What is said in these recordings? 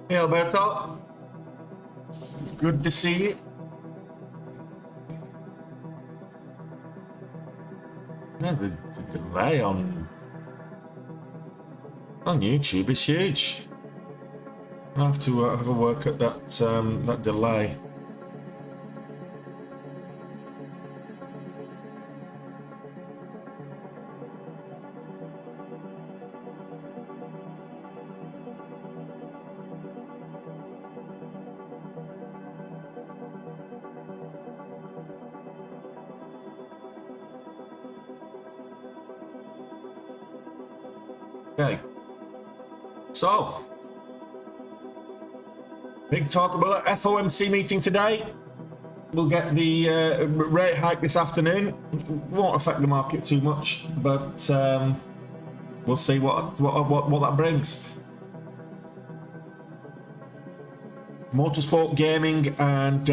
Hey Alberto, good to see you. Yeah, the delay on YouTube is huge. I have to have a work at that that delay. Okay, so big talk about FOMC meeting today. We'll get the rate hike this afternoon. Won't affect the market too much, but we'll see what that brings. Motorsport gaming and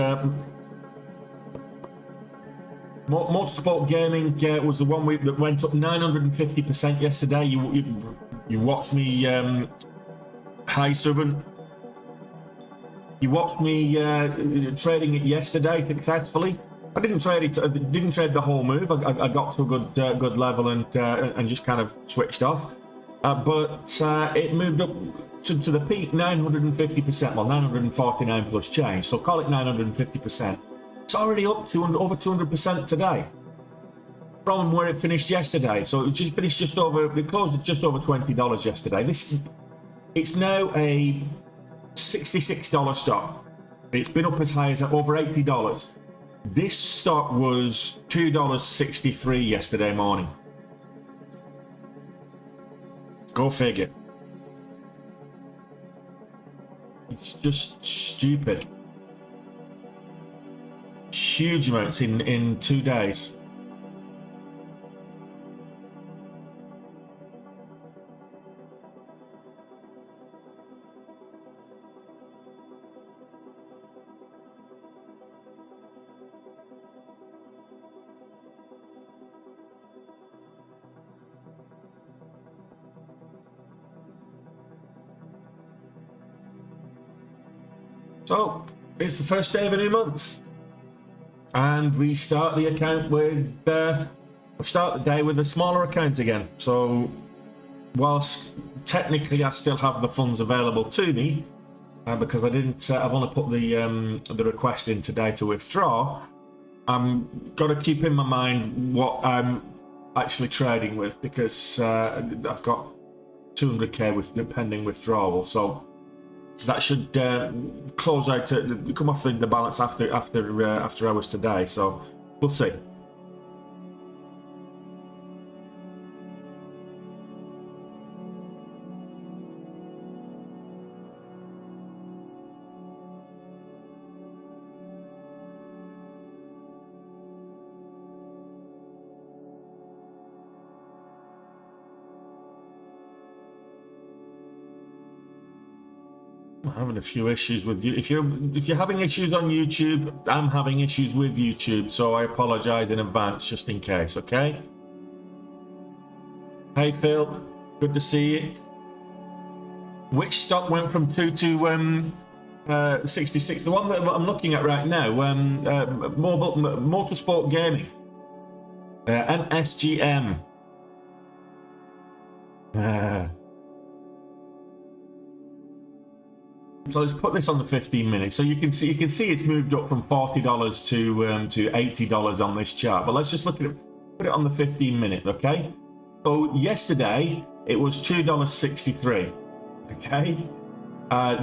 Motorsport gaming was the one that went up 950% yesterday. You watched me, hi Southern. You watched me trading it yesterday successfully. I didn't trade it. I didn't trade the whole move. I got to a good level and just kind of switched off. But it moved up to the peak 950%. Well, 949 plus change. So call it 950%. It's already up over 200% today from where it finished yesterday. So it just finished just over. It closed at just over $20 yesterday. It's now a $66 stock. It's been up as high as over $80. This stock was $2.63 yesterday morning. Go figure. It's just stupid. Huge amounts in 2 days. So it's the first day of a new month, and we start the account with we start the day with a smaller account again. So whilst technically I still have the funds available to me because I didn't, I've only put the request in today to withdraw. I'm got to keep in my mind what I'm actually trading with, because I've got 200k with pending withdrawal. So that should close out to come off the balance after hours today. So we'll see. I'm having a few issues with you. If you're having issues on YouTube, I'm having issues with YouTube, so I apologize in advance just in case. Okay. Hey Phil, good to see you. Which stock went from 2 to 66? The one that I'm looking at right now, Motorsport Gaming, MSGM. So let's put this on the 15 minutes. So you can see it's moved up from $40 to $80 on this chart. But let's just look at it, put it on the 15 minute, okay? So yesterday it was $2.63, okay?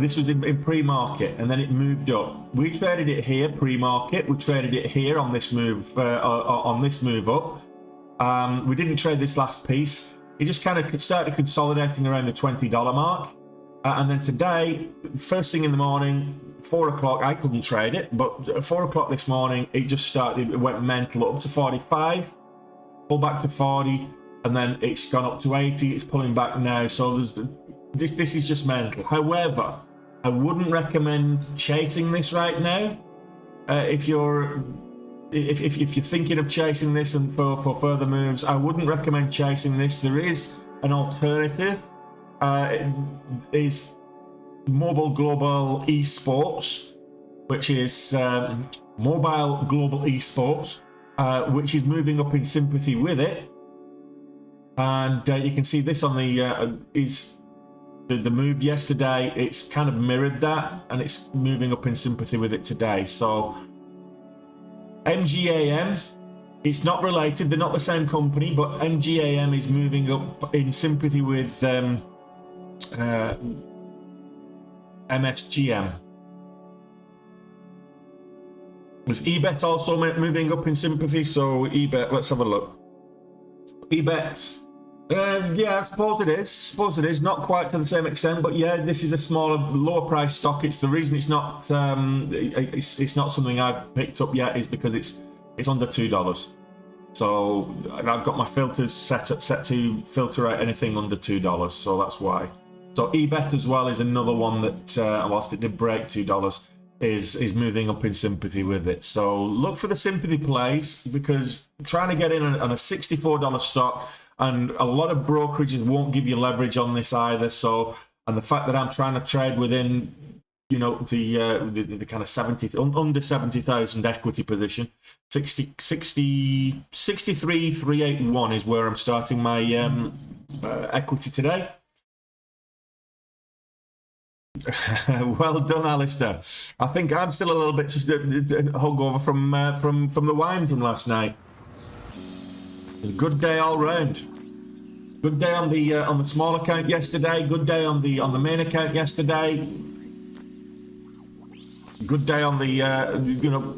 This was in pre-market, and then it moved up. We traded it here pre-market. We traded it here on this move up. We didn't trade this last piece. It just kind of started consolidating around the $20 mark. And then today, first thing in the morning, 4 o'clock, I couldn't trade it, but at 4 o'clock this morning, it just started, it went mental up to 45, pull back to 40, and then it's gone up to 80, it's pulling back now. So this is just mental. However, I wouldn't recommend chasing this right now. If you're thinking of chasing this and for further moves, I wouldn't recommend chasing this. There is an alternative. Is Mobile Global Esports, which is Mobile Global Esports, which is moving up in sympathy with it. And you can see this on the the move yesterday. It's kind of mirrored that, and it's moving up in sympathy with it today. So MGAM, it's not related, they're not the same company, but MGAM is moving up in sympathy with MSGM. Was eBet also moving up in sympathy? So eBet, let's have a look. eBet, yeah, I suppose it is. Not quite to the same extent, but yeah, this is a smaller, lower price stock. It's the reason it's not it's not something I've picked up yet is because it's under $2. So I've got my filters set to filter out anything under $2. So that's why. So eBet as well is another one that whilst it did break $2, is moving up in sympathy with it. So look for the sympathy plays, because trying to get in on a $64 stock, and a lot of brokerages won't give you leverage on this either. So, and the fact that I'm trying to trade within, you know, the kind of under 70,000 equity position, 63,381 is where I'm starting my equity today. Well done, Alistair. I think I'm still a little bit hungover from the wine from last night. Good day all round. Good day on the small account yesterday. Good day on the main account yesterday. Good day on the you know.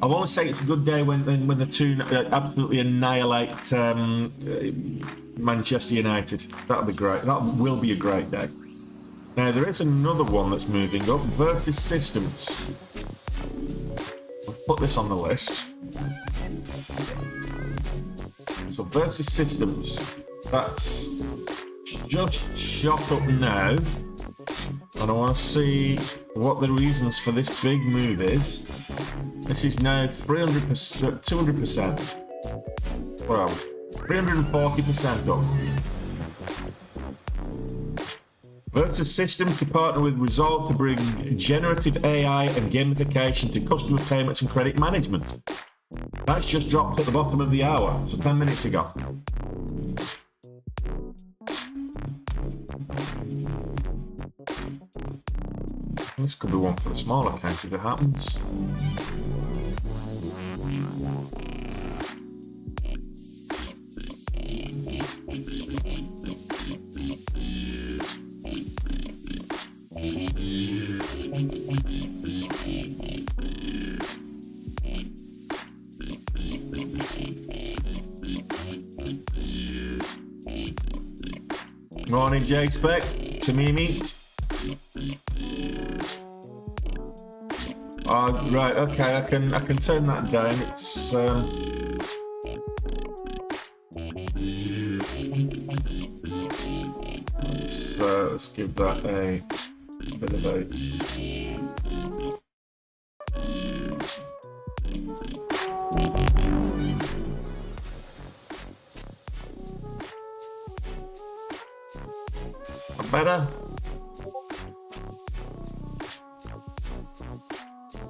I want to say it's a good day when the two absolutely annihilate Manchester United. That'll be great. That will be a great day. Now, there is another one that's moving up, Versus Systems. I'll put this on the list. So, Versus Systems, that's just shot up now. And I want to see what the reasons for this big move is. This is now 200%. What are we? 340% up. Versus Systems to partner with Resolve to bring generative AI and gamification to customer payments and credit management. That's just dropped at the bottom of the hour, so 10 minutes ago. This could be one for the small account if it happens. Morning, J Spec, Tamimi. Right, okay, I can turn that down. It's let's give that a bit of a better.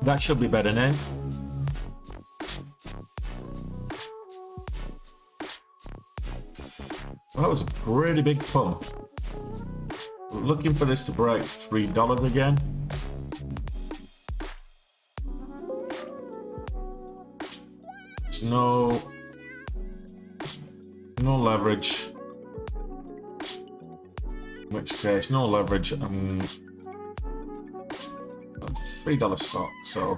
That should be better now. That was a pretty big pump. Looking for this to break $3 again. There's no leverage. In which case, no leverage. It's a $3 stock, so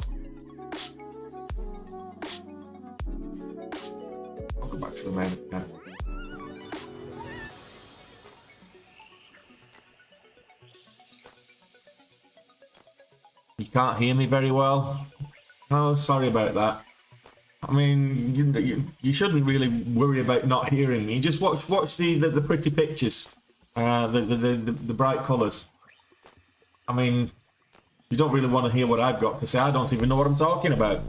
I'll go back to the main account. You can't hear me very well. Oh, sorry about that. I mean, you shouldn't really worry about not hearing me. Just watch the pretty pictures, the bright colours. I mean, you don't really want to hear what I've got to say. I don't even know what I'm talking about.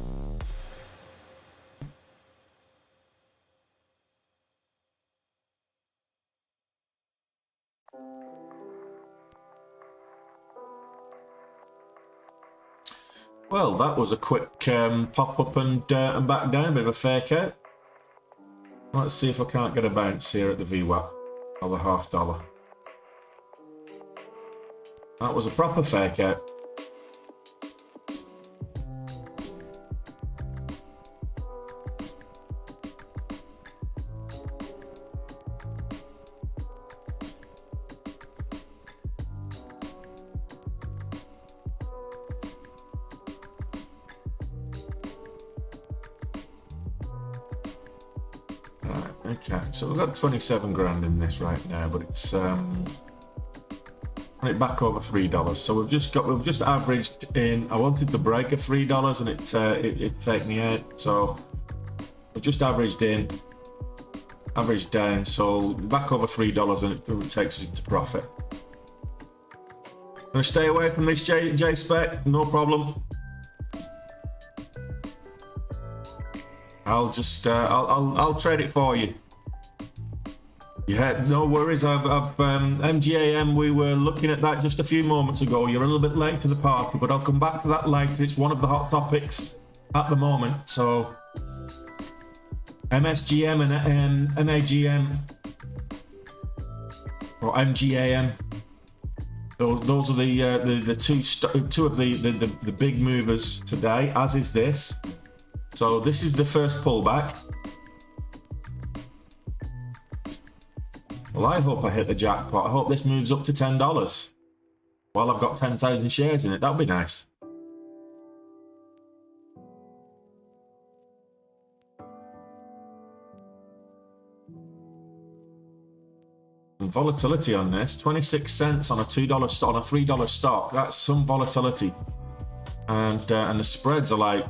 Well, that was a quick pop up and back down, a bit of a fake out. Let's see if I can't get a bounce here at the VWAP of the $0.50. That was a proper fake out. Okay, so we've got 27 grand in this right now, but it's it back over $3. So we've just averaged in. I wanted the break of $3 and it faked me out. So we've just averaged in, averaged down. So back over $3 and it takes us into profit. I'm gonna stay away from this J spec, no problem. I'll just I'll trade it for you. Yeah, no worries. I've MGAM. We were looking at that just a few moments ago. You're a little bit late to the party, but I'll come back to that later. It's one of the hot topics at the moment. So MSGM and NAGM or MGAM. Those are the two of the big movers today. As is this. So this is the first pullback. Well, I hope I hit the jackpot. I hope this moves up to $10. While I've got 10,000 shares in it, that would be nice. Some volatility on this. 26 cents on a $2 stock, on a $3 stock. That's some volatility. And the spreads are like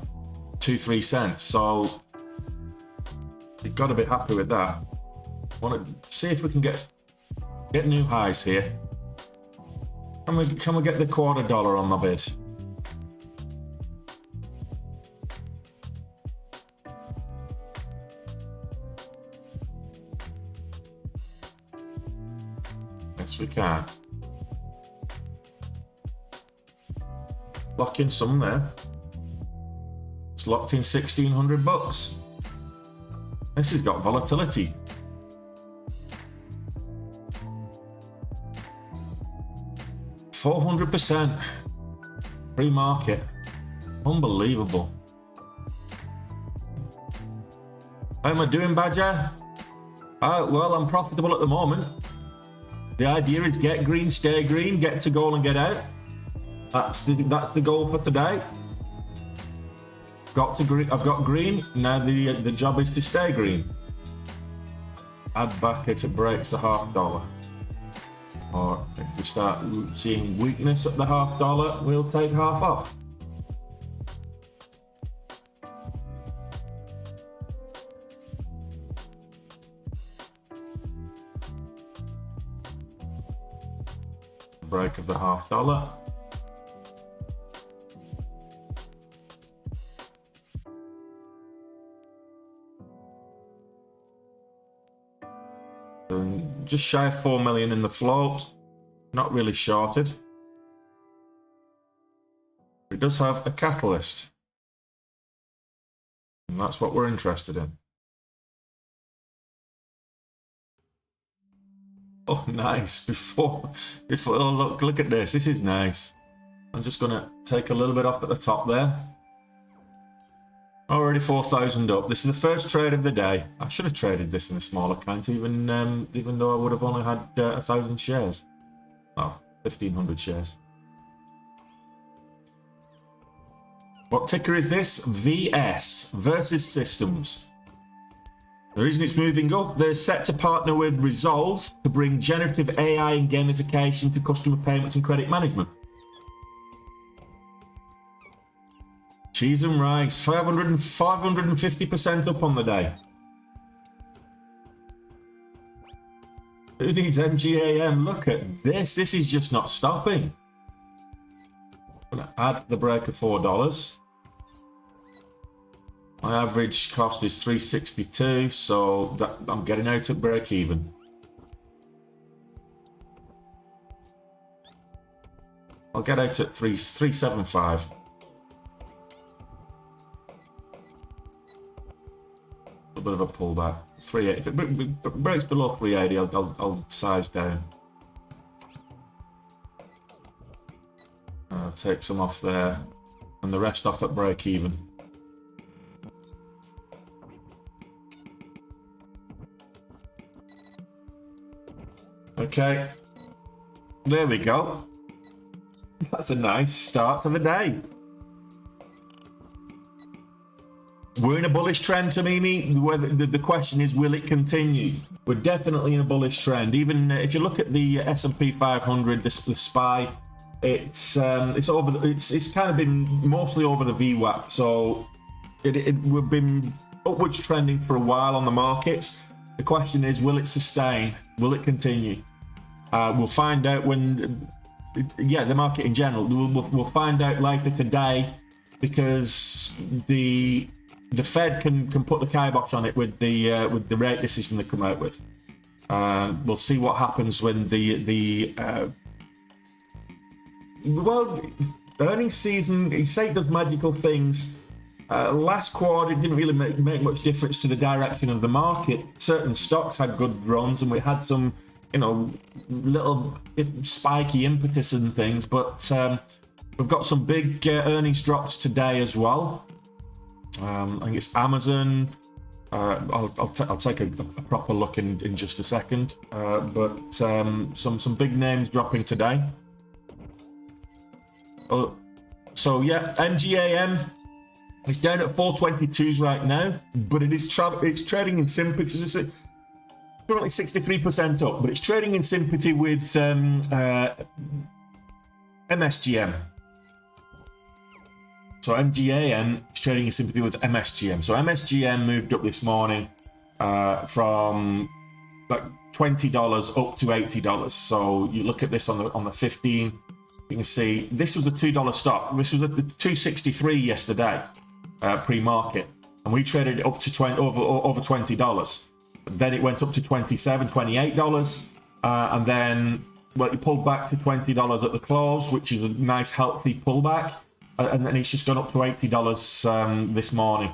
2-3 cents. So you've got to be happy with that. Want to see if we can get new highs here. Can we get the $0.25 on the bid? Yes, we can. Lock in some there. It's locked in $1,600. This has got volatility. 400% pre-market. Unbelievable. How am I doing, Badger? Well, I'm profitable at the moment. The idea is get green, stay green, get to goal and get out. That's the goal for today. I've got green. Now the job is to stay green. Add back if it breaks the $0.50. Or if we start seeing weakness at the $0.50, we'll take half off. Break of the $0.50. Just shy of 4 million in the float, not really shorted. It does have a catalyst, and that's what we're interested in. Oh, nice. Before oh, look at this. This is nice. I'm just gonna take a little bit off at the top there. Already 4,000 up. This is the first trade of the day. I should have traded this in a small account, even though I would have only had 1,000 shares. Oh, 1,500 shares. What ticker is this? VS, Versus Systems. The reason it's moving up, they're set to partner with Resolve to bring generative AI and gamification to customer payments and credit management. Cheese and rice, 550% up on the day. Who needs MGAM? Look at this. This is just not stopping. I'm going to add the break of $4. My average cost is $3.62, so I'm getting out at break even. I'll get out at $3.75. bit of a pullback. 380. If it breaks below 380, I'll size down. I'll take some off there, and the rest off at break even. Okay, there we go. That's a nice start to the day. We're in a bullish trend, Tamimi. Whether the question is, will it continue? We're definitely in a bullish trend. Even if you look at the S&P 500, the SPY, it's kind of been mostly over the VWAP. So we've been upwards trending for a while on the markets. The question is, will it sustain? Will it continue? We'll find out when. Yeah, the market in general. We'll find out later today, because the Fed can put the kibosh on it with the rate decision they come out with. We'll see what happens when well, earnings season. You say it does magical things. Last quarter, it didn't really make much difference to the direction of the market. Certain stocks had good runs, and we had some, little spiky impetus and things, but we've got some big earnings drops today as well. I think it's Amazon. I'll take a proper look in just a second, but some big names dropping today. So yeah, MGAM is down at 422s right now, but it's trading in sympathy. It's currently 63% up, but it's trading in sympathy with MSGM. So MGAM is trading in sympathy with MSGM. So MSGM moved up this morning from like $20 up to $80. So you look at this on the 15, you can see this was a $2 stock. This was at the 263 yesterday, pre-market, and we traded it up to over $20. Then it went up to $27, $28, and then it pulled back to $20 at the close, which is a nice healthy pullback, and then it's just gone up to $80 this morning.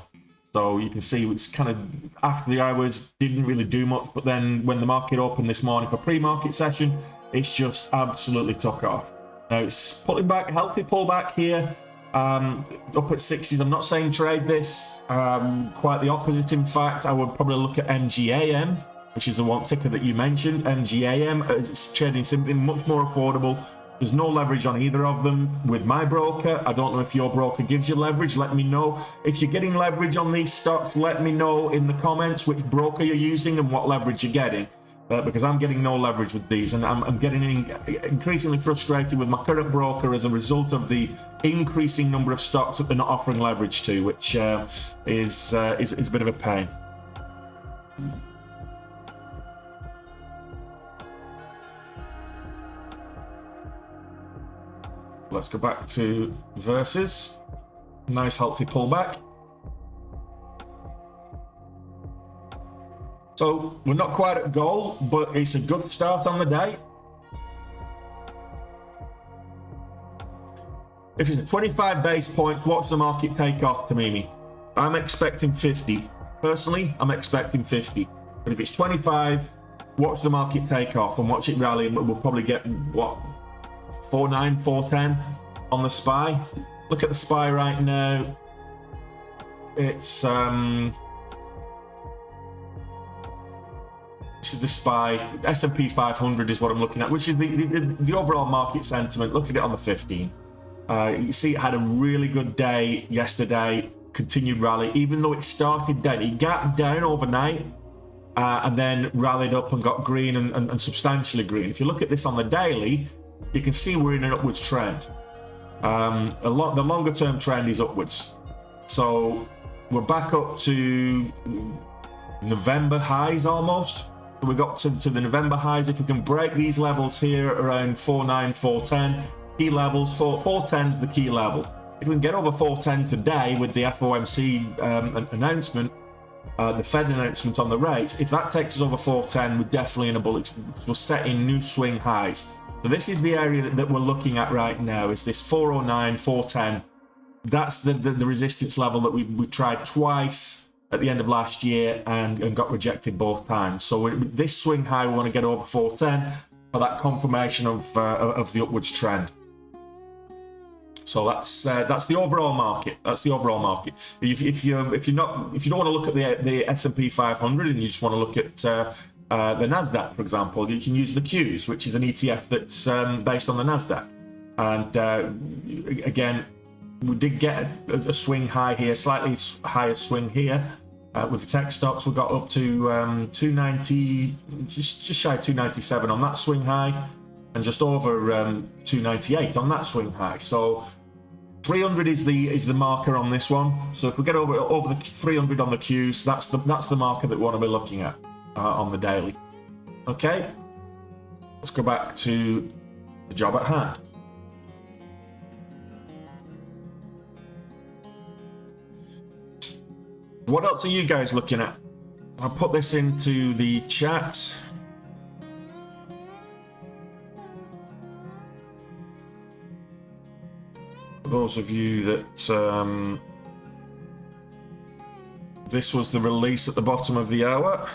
So you can see it's kind of after the hours didn't really do much, but then when the market opened this morning for pre-market session, it's just absolutely took off. Now it's pulling back, healthy pullback here. Up at 60s. I'm not saying trade this, quite the opposite. In fact, I would probably look at MGAM, which is the one ticker that you mentioned. MGAM, it's trading something much more affordable. There's no leverage on either of them with my broker. I don't know if your broker gives you leverage. Let me know. If you're getting leverage on these stocks, let me know in the comments which broker you're using and what leverage you're getting. Because I'm getting no leverage with these, and I'm getting increasingly frustrated with my current broker as a result of the increasing number of stocks that they're not offering leverage to, which is a bit of a pain. Let's go back to Versus. Nice healthy pullback. So we're not quite at goal, but it's a good start on the day. If it's a 25 base points, watch the market take off, Tamimi. I'm expecting 50. Personally, I'm expecting 50. But if it's 25, watch the market take off and watch it rally, and we'll probably get, what, 4.9, 4.10 on the SPY. Look at the SPY right now. It's this is the SPY. S&P 500 is what I'm looking at, which is the overall market sentiment. Look at it on the 15. You see it had a really good day yesterday, continued rally, even though it started down. It gapped down overnight and then rallied up and got green and substantially green. If you look at this on the daily, you can see we're in an upwards trend. The longer term trend is upwards. So we're back up to November highs almost. We got to the November highs. If we can break these levels here around 4.9, 4.10, key levels, 4.10 is the key level. If we can get over 4.10 today with the FOMC announcement, the Fed announcement on the rates, if that takes us over 4.10, we're definitely in a bullish, we're setting new swing highs. So this is the area that we're looking at right now, is this 4.09, 4.10. That's the resistance level that we tried twice at the end of last year and got rejected both times. So this swing high, we want to get over 410 for that confirmation of the upwards trend. So that's the overall market. That's the overall market. If you don't want to look at the S&P 500 and you just want to look at the NASDAQ, for example, you can use the Qs, which is an ETF that's based on the NASDAQ. And again, we did get a swing high here, slightly higher swing here. With the tech stocks, we got up to 290, just shy of 297 on that swing high, and just over 298 on that swing high. So 300 is the marker on this one. So if we get over the 300 on the Qs, that's the marker that we want to be looking at on the daily. Okay, let's go back to the job at hand. What else are you guys looking at? I'll put this into the chat. For those of you that this was the release at the bottom of the hour.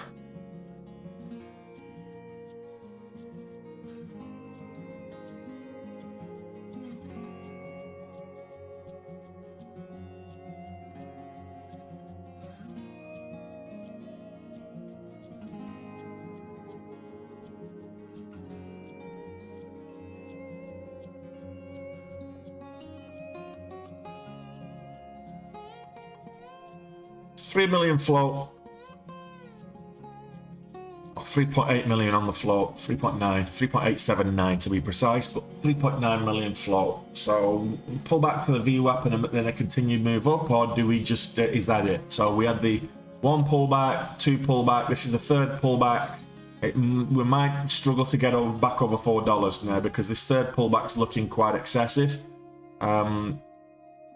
$3 million float, 3.8 million on the float, 3.879 to be precise, but 3.9 million float. So pull back to the VWAP and then a continued move up, or do we just, is that it? So we had the one pullback, two pullback, this is the third pullback. We might struggle to get back over $4 now because this third pullback's looking quite excessive.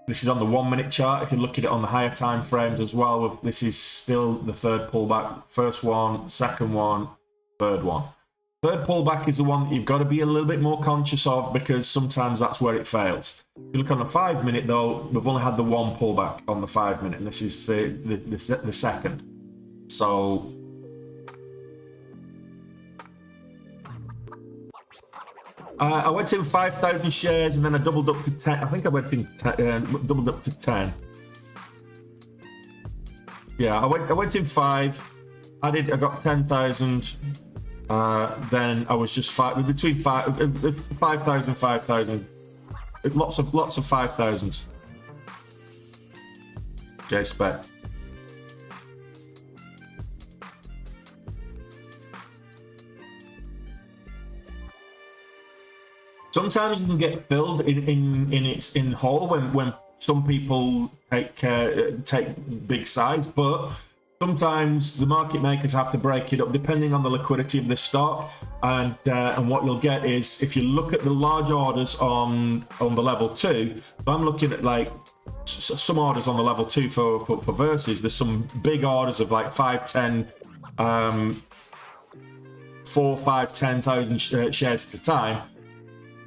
This is on the 1 minute chart. If you look at it on the higher time frames as well, this is still the third pullback. First one, second one, third one. Third pullback is the one that you've got to be a little bit more conscious of because sometimes that's where it fails. If you look on the 5 minute though, we've only had the one pullback on the 5 minute, and this is the second. So I went in 5,000 shares and then I doubled up to 10. I think I went in doubled up to 10. Yeah, I went in 5. I got 10,000. Then I was just between 5,000, 5,000. Lots of 5,000s. J-Spec. Sometimes you can get filled in whole when some people take big size, but sometimes the market makers have to break it up depending on the liquidity of the stock, and what you'll get is if you look at the large orders on the level 2. So I'm looking at like some orders on the level 2 for Versus. There's some big orders of like 5-10 10,000 shares at a time.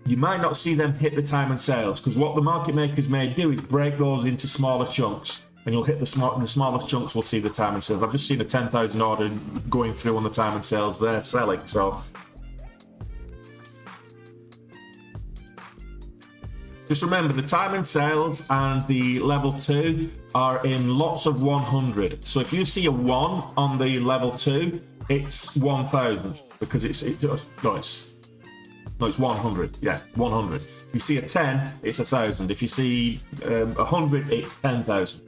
You might not see them hit the time and sales because what the market makers may do is break those into smaller chunks, and you'll hit the smaller chunks will see the time and sales. I've just seen a 10,000 order going through on the time and sales there selling. So just remember the time and sales and the level 2 are in lots of 100. So if you see a 1 on the level 2, it's 1,000 because it's 100. Yeah, 100. If you see a 10, it's 1,000. If you see 100, it's 10,000.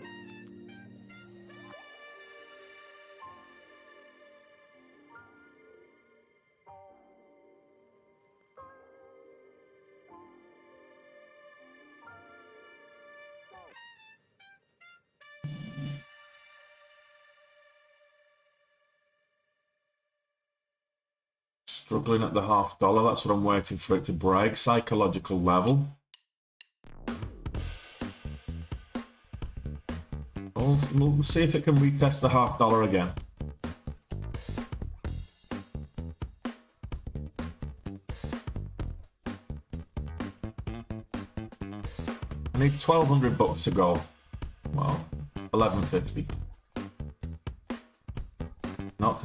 Struggling at the $0.50. That's what I'm waiting for it to break. Psychological level. We'll see if it can retest the $0.50 again. I need 1,200 bucks to go. Well, 11.50.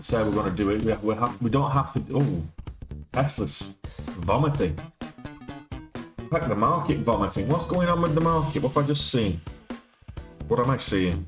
to say we're going to do it. We don't have to. Oh, Tesla's vomiting. In fact, the market vomiting. What's going on with the market? What have I just seen? What am I seeing?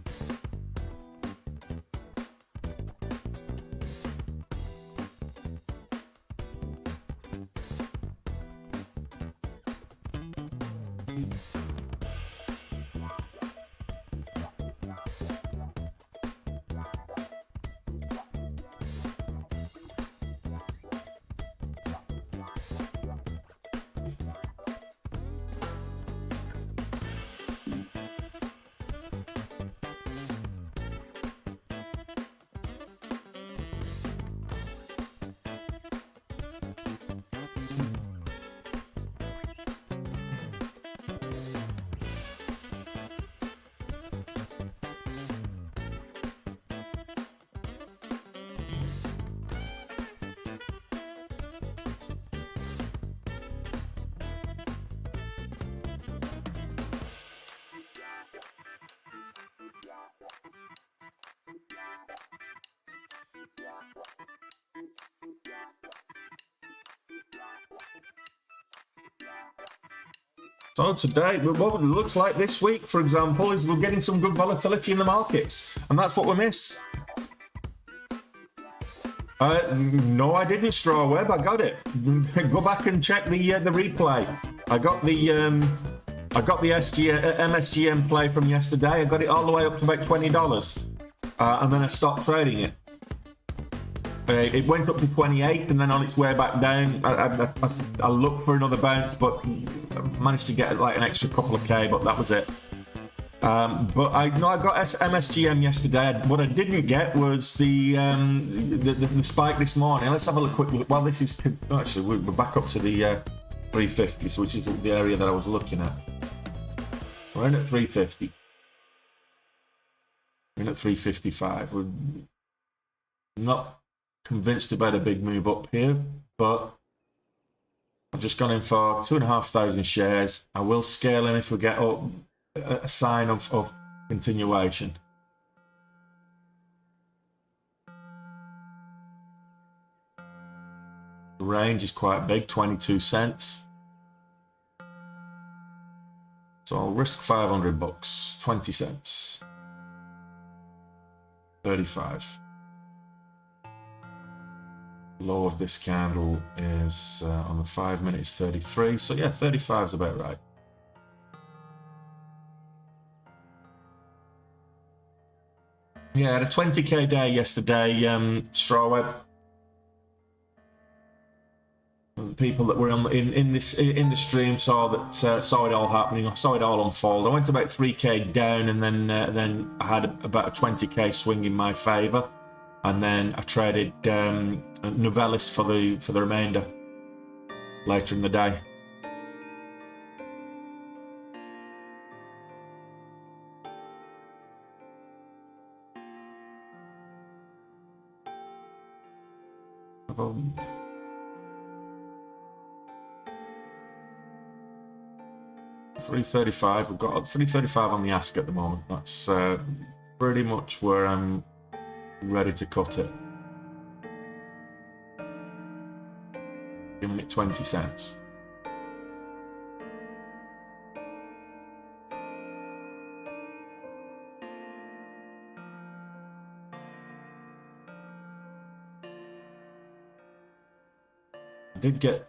So today, what it looks like this week, for example, is we're getting some good volatility in the markets, and that's what we miss. No, I didn't, Straw Web. I got it. Go back and check the replay. I got the MSGM play from yesterday. I got it all the way up to about $20, and then I stopped trading it. It went up to 28, and then on its way back down, I looked for another bounce, but managed to get like an extra couple of K, but that was it. But I got MSGM yesterday. What I didn't get was the spike this morning. Let's have a quick look. Well, this is actually we're back up to the 350, so which is the area that I was looking at. We're in at 350. We're in at 355. We're not convinced about a big move up here, but I've just gone in for 2,500 shares. I will scale in if we get up a sign of continuation. The range is quite big, 22 cents. So I'll risk 500 bucks, 20 cents, 35. Low of this candle is on the 5 minutes 33, so yeah, 35 is about right. Yeah, I had a 20k day yesterday, Strawweb. The people that were in the stream saw it all happening. I saw it all unfold. I went about 3k down, and then I had about a 20k swing in my favour. And then I traded Novellis for the remainder later in the day. $335. We've got $335 on the ask at the moment. That's pretty much where I'm ready to cut it. Giving it 20 cents. I did get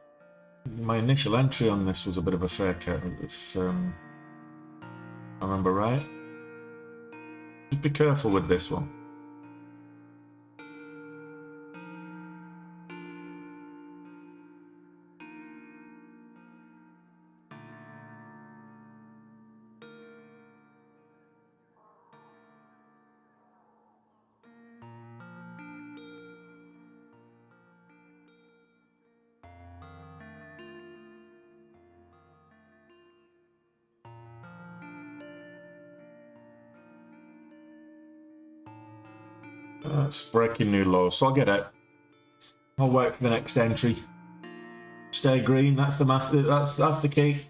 my initial entry on this was a bit of a fake out, if I remember right. Just be careful with this one. That's breaking new low, so I'll get it. I'll wait for the next entry. Stay green. That's the that's the key.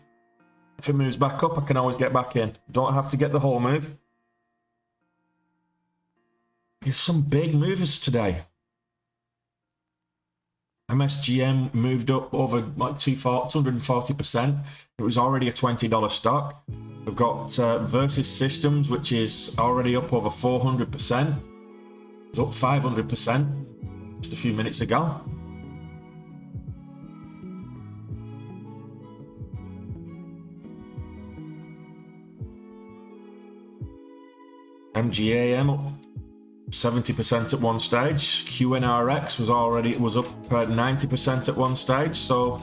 If it moves back up, I can always get back in. Don't have to get the whole move. There's some big movers today. MSGM moved up over like 240%. It was already a $20 stock. We've got Versus Systems, which is already up over 400%. It's up 500% just a few minutes ago. MGAM up 70% at one stage. QNRX was up 90% at one stage. So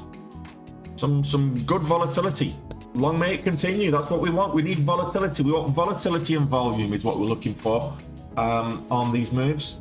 some good volatility. Long may it continue. That's what we want. We need volatility. We want volatility and volume is what we're looking for on these moves.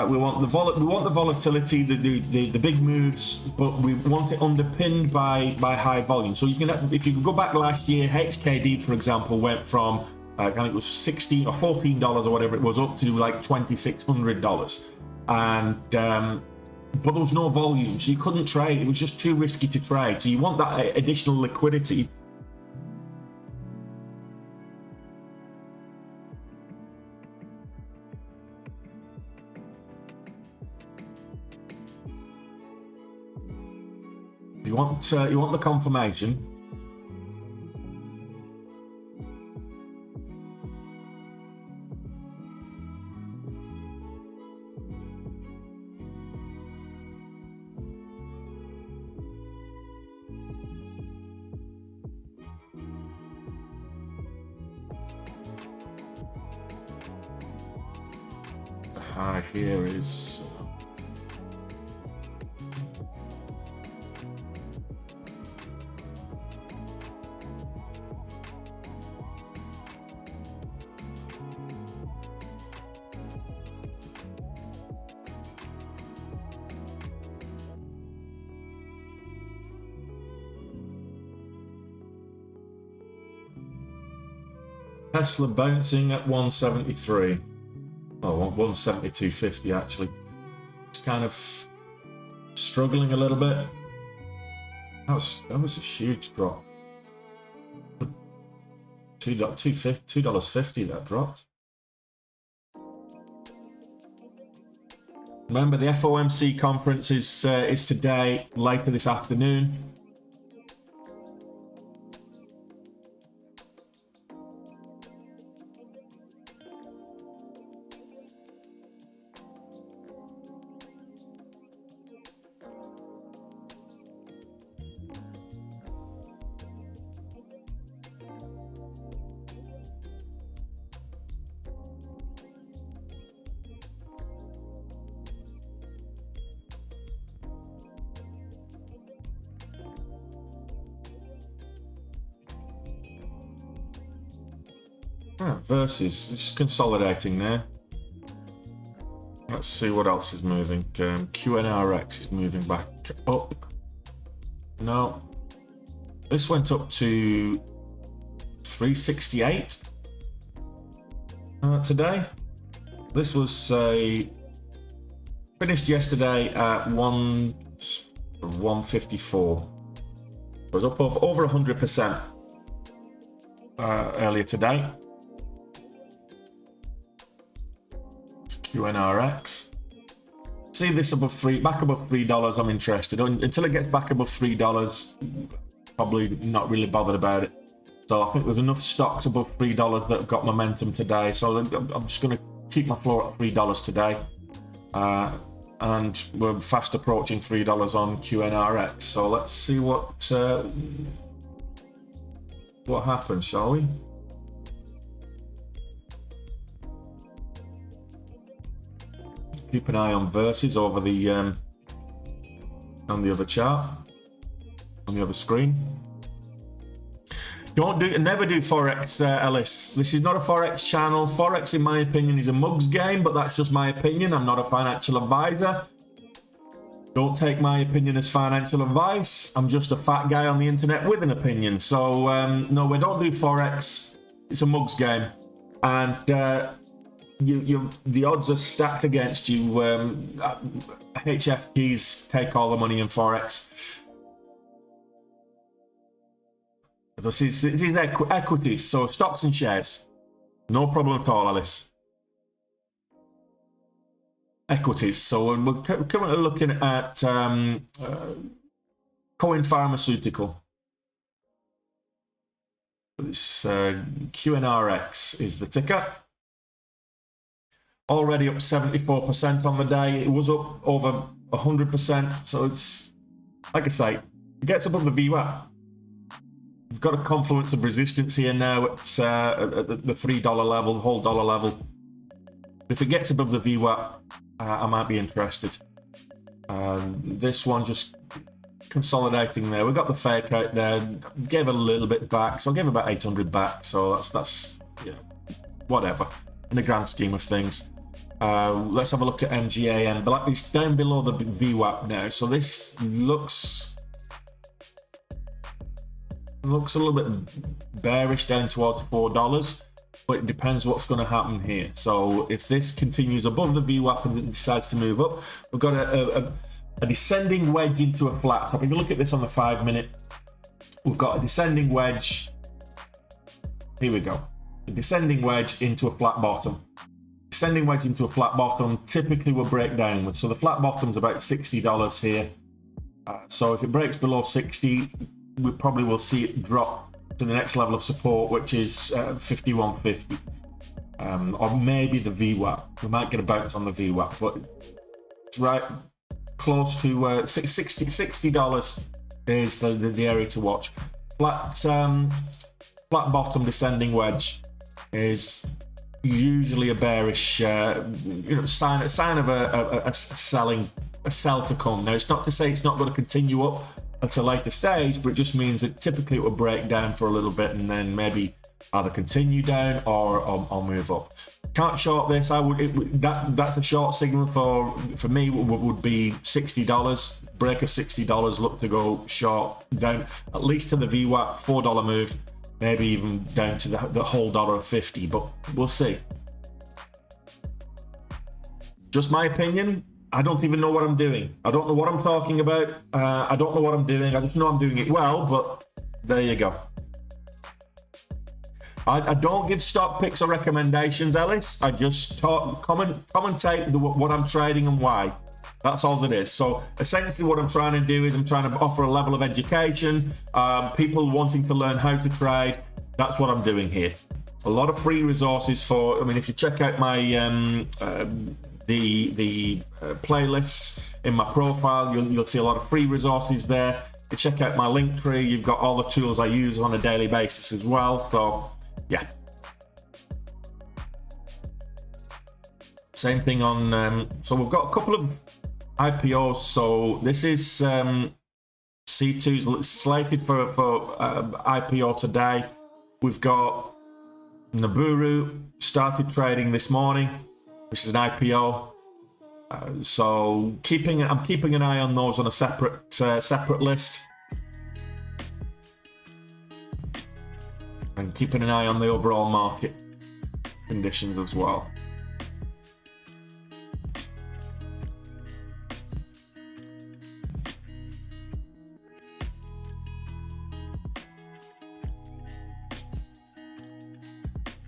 We want the volatility, the big moves, but we want it underpinned by high volume. So you can, if you go back last year, HKD for example went from I think it was $16 or $14 or whatever it was up to like $2,600, and but there was no volume, so you couldn't trade. It was just too risky to trade. So you want that additional liquidity. You want the confirmation. High here is Tesla bouncing at 173. Oh, 172.50 actually. It's kind of struggling a little bit. That was a huge drop. $2.50 that dropped. Remember, the FOMC conference is today, later this afternoon. Versus just consolidating there. Let's see what else is moving. QNRX is moving back up. No, this went up to 368 today. This was finished yesterday at 154. It was up over 100% earlier today. QNRX. See this back above $3. I'm interested. Until it gets back above $3, probably not really bothered about it. So I think there's enough stocks above $3 that have got momentum today. So I'm just going to keep my floor at $3 today. And we're fast approaching $3 on QNRX. So let's see what happens, shall we? Keep an eye on Versus over the on the other chart, on the other screen. Never do Forex, Ellis. This is not a Forex channel. Forex, in my opinion, is a mug's game, but that's just my opinion. I'm not a financial advisor. Don't take my opinion as financial advice. I'm just a fat guy on the internet with an opinion. So no, we don't do Forex. It's a mug's game, and the odds are stacked against you. HFTs take all the money in Forex. This is equities, so stocks and shares. No problem at all, Alice. equities. So we're currently looking at Coin Pharmaceutical. This QNRX is the ticker. Already up 74% on the day. It was up over 100%. So it's, like I say, it gets above the VWAP. We've got a confluence of resistance here now at the $3 level, the whole dollar level. If it gets above the VWAP, I might be interested. This one just consolidating there. We've got the fake out there. Gave a little bit back, so I'll give about 800 back. So that's yeah, whatever in the grand scheme of things. Let's have a look at MGAN. But it's down below the VWAP now, so this looks a little bit bearish down towards $4. But it depends what's going to happen here. So if this continues above the VWAP and it decides to move up, we've got a descending wedge into a flat top. If you look at this on the 5-minute, we've got a descending wedge. Here we go. A descending wedge into a flat bottom. Descending wedge into a flat bottom typically will break downwards. So the flat bottom's about $60 here. So if it breaks below 60, we probably will see it drop to the next level of support, which is 51.50, or maybe the VWAP. We might get a bounce on the VWAP, but it's right close to $60 is the area to watch. Flat bottom descending wedge is usually a bearish sign of a sell to come. Now, it's not to say it's not going to continue up at a later stage, but it just means that typically it will break down for a little bit and then maybe either continue down or move up. Can't short this. That's a short signal for me. Would be $60. Break of $60. Look to go short down at least to the VWAP, $4 move, maybe even down to the whole dollar of 50. But we'll see. Just my opinion. I don't even know what I'm doing. I don't know what I'm talking about. I don't know what I'm doing. I just know I'm doing it well, but there you go. I don't give stock picks or recommendations, Ellis. I just commentate what I'm trading and why. That's all it is. So essentially what I'm trying to do is I'm trying to offer a level of education. People wanting to learn how to trade. That's what I'm doing here. A lot of free resources for, I mean, if you check out my the playlists in my profile, you'll see a lot of free resources there. You check out my link tree, you've got all the tools I use on a daily basis as well. So yeah, same thing on so we've got a couple of IPOs. So this is C2's slated for IPO today. We've got Naburu started trading this morning, which is an IPO. So I'm keeping an eye on those on a separate list, and keeping an eye on the overall market conditions as well.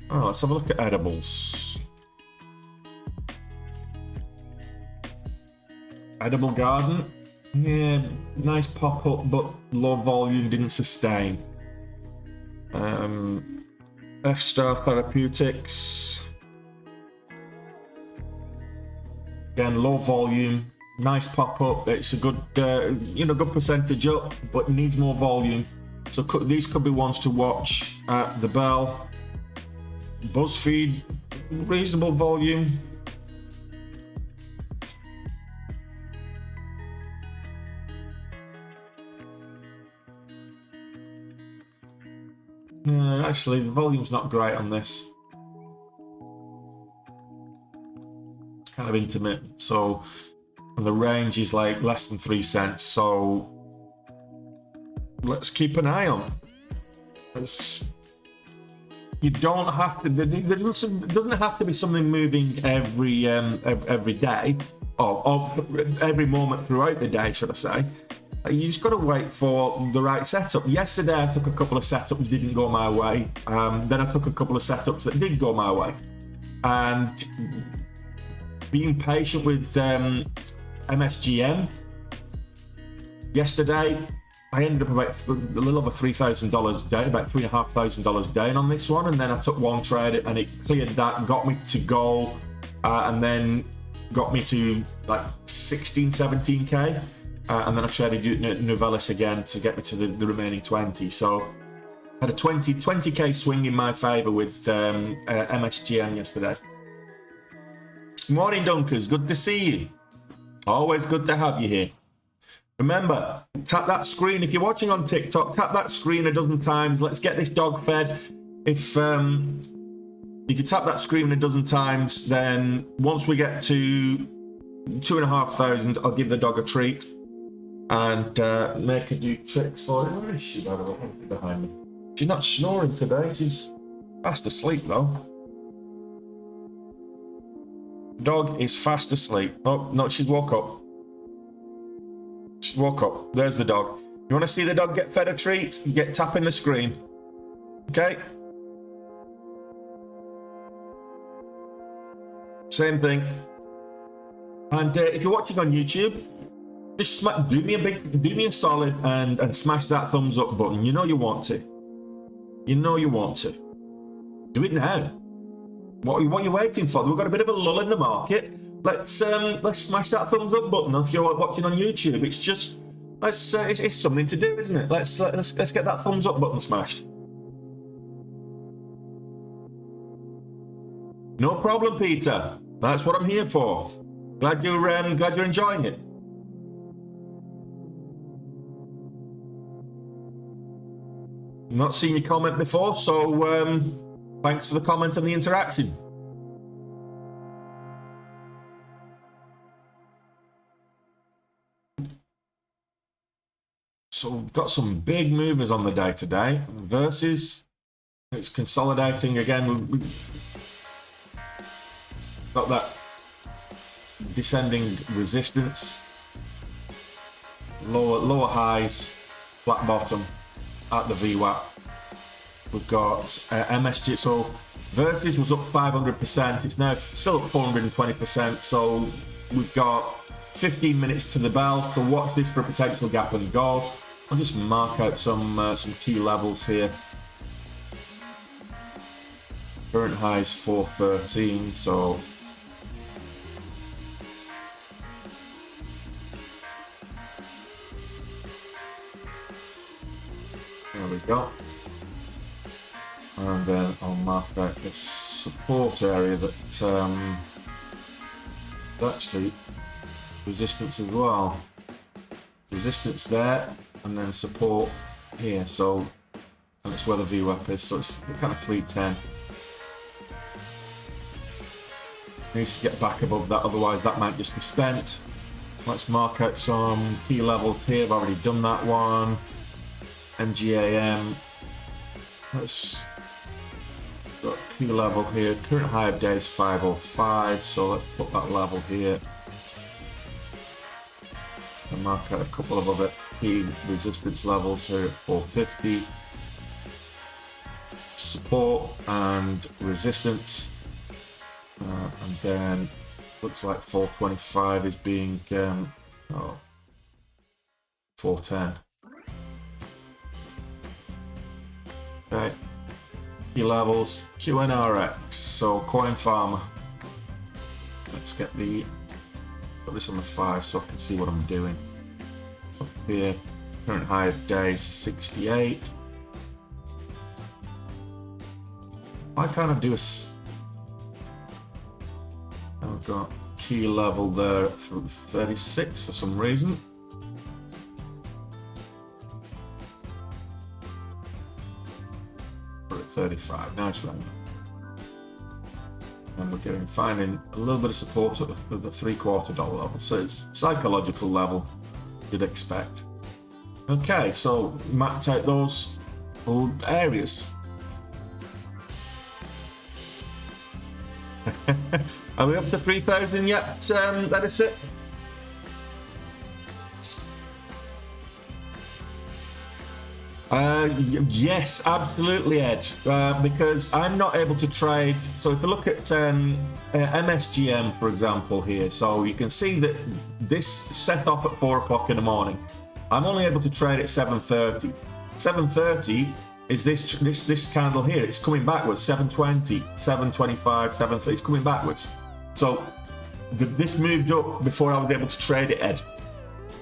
Oh, let's have a look at edibles. Edible Garden, yeah, nice pop up, but low volume, didn't sustain. F-Star Therapeutics, again low volume, nice pop up. It's a good, good percentage up, but needs more volume. So these could be ones to watch at the bell. BuzzFeed, reasonable volume. Actually, the volume's not great on this. It's kind of intimate. So, and the range is like less than 3 cents. So, let's keep an eye on. You don't have to. There doesn't have to be something moving every day, or every moment throughout the day, should I say? You just got to wait for the right setup. Yesterday, I took a couple of setups didn't go my way. Then I took a couple of setups that did go my way, and being patient with MSGM. Yesterday, I ended up about a little over $3,000 down, about $3,500 down on this one, and then I took one trade and it cleared that, got me to goal, and then got me to like 16, 17k, and then I traded Novelis again to get me to the remaining 20. So I had a 20k swing in my favor with MSGM yesterday. Morning, Dunkers. Good to see you. Always good to have you here. Remember, tap that screen. If you're watching on TikTok, tap that screen a dozen times. Let's get this dog fed. If you tap that screen a dozen times, then once we get to 2,500, I'll give the dog a treat and make her do tricks for it. Where is she, by the way? Behind me. She's not snoring today. She's fast asleep, though. Dog is fast asleep. Oh, no, she's woke up. She's woke up. There's the dog. You want to see the dog get fed a treat? Get tapping the screen. Okay? Same thing. And if you're watching on YouTube, just do me a solid and smash that thumbs up button. You know you want to. You know you want to. Do it now. What are you waiting for? We've got a bit of a lull in the market. Let's smash that thumbs up button if you're watching on YouTube. It's just it's something to do, isn't it? Let's get that thumbs up button smashed. No problem, Peter. That's what I'm here for. Glad you're enjoying it. Not seen your comment before, so thanks for the comment and the interaction. So we've got some big movers on the day today. Versus, it's consolidating again. We've got that descending resistance, lower highs, flat bottom at the VWAP. We've got MSG. So Versus was up 500%. It's now still up 420%. So we've got 15 minutes to the bell. So watch this for a potential gap and go. I'll just mark out some key levels here. Current high is 413. So there we go. And then I'll mark out this support area that actually resistance as well. Resistance there, and then support here. So, and it's where the VWAP is. So it's kind of 310. Needs to get back above that, otherwise that might just be spent. Let's mark out some key levels here. I've already done that one. MGAM. Let's got key level here. Current high of day is 505, so let's put that level here. And mark out a couple of other key resistance levels here at 450. Support and resistance. And then looks like 425 is being 410. Okay, key levels, QNRX, so Coin Farmer. Let's put this on the 5 so I can see what I'm doing. Up here, current high of day 68. I kind of do I've got key level there for 36 for some reason. We're at 35, nice one. And we're finding a little bit of support at the $0.75 level, so it's psychological level you'd expect. Okay, so mapped out those old areas. Are we up to 3,000 yet? That is it. Yes, absolutely, Ed. Because I'm not able to trade. So if you look at MSGM, for example, here, so you can see that this set off at 4 o'clock in the morning. I'm only able to trade at 7:30. 7:30 is this candle here. It's coming backwards. 7:20, 7:25, 7:30. It's coming backwards. So this moved up before I was able to trade it, Ed.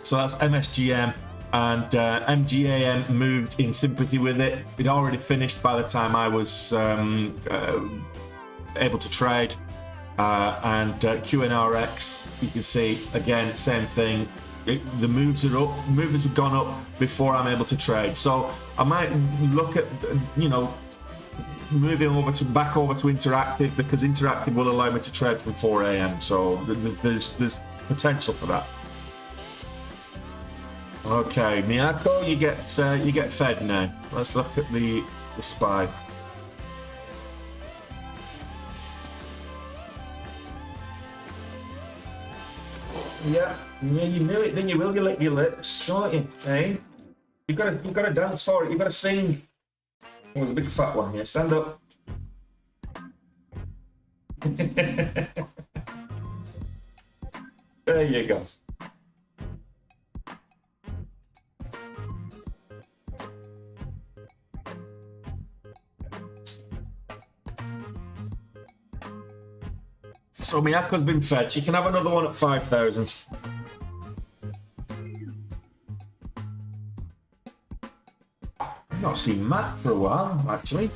So that's MSGM. And MGAM moved in sympathy with it. It already finished by the time I was able to trade. And QNRX, you can see again, same thing. The moves are up. Movers have gone up before I'm able to trade. So I might look at, moving back over to Interactive, because Interactive will allow me to trade from 4 a.m. So there's potential for that. Okay, Miyako, you get fed now. Let's look at the SPY. Yeah, you knew it. Then you will. You lick your lips, don't you? Hey, you've got to dance for it. You've got to sing. Oh, there's a big fat one here. Stand up. There you go. So Miyako's been fed. She can have another one at 5,000. I've not seen Matt for a while, actually.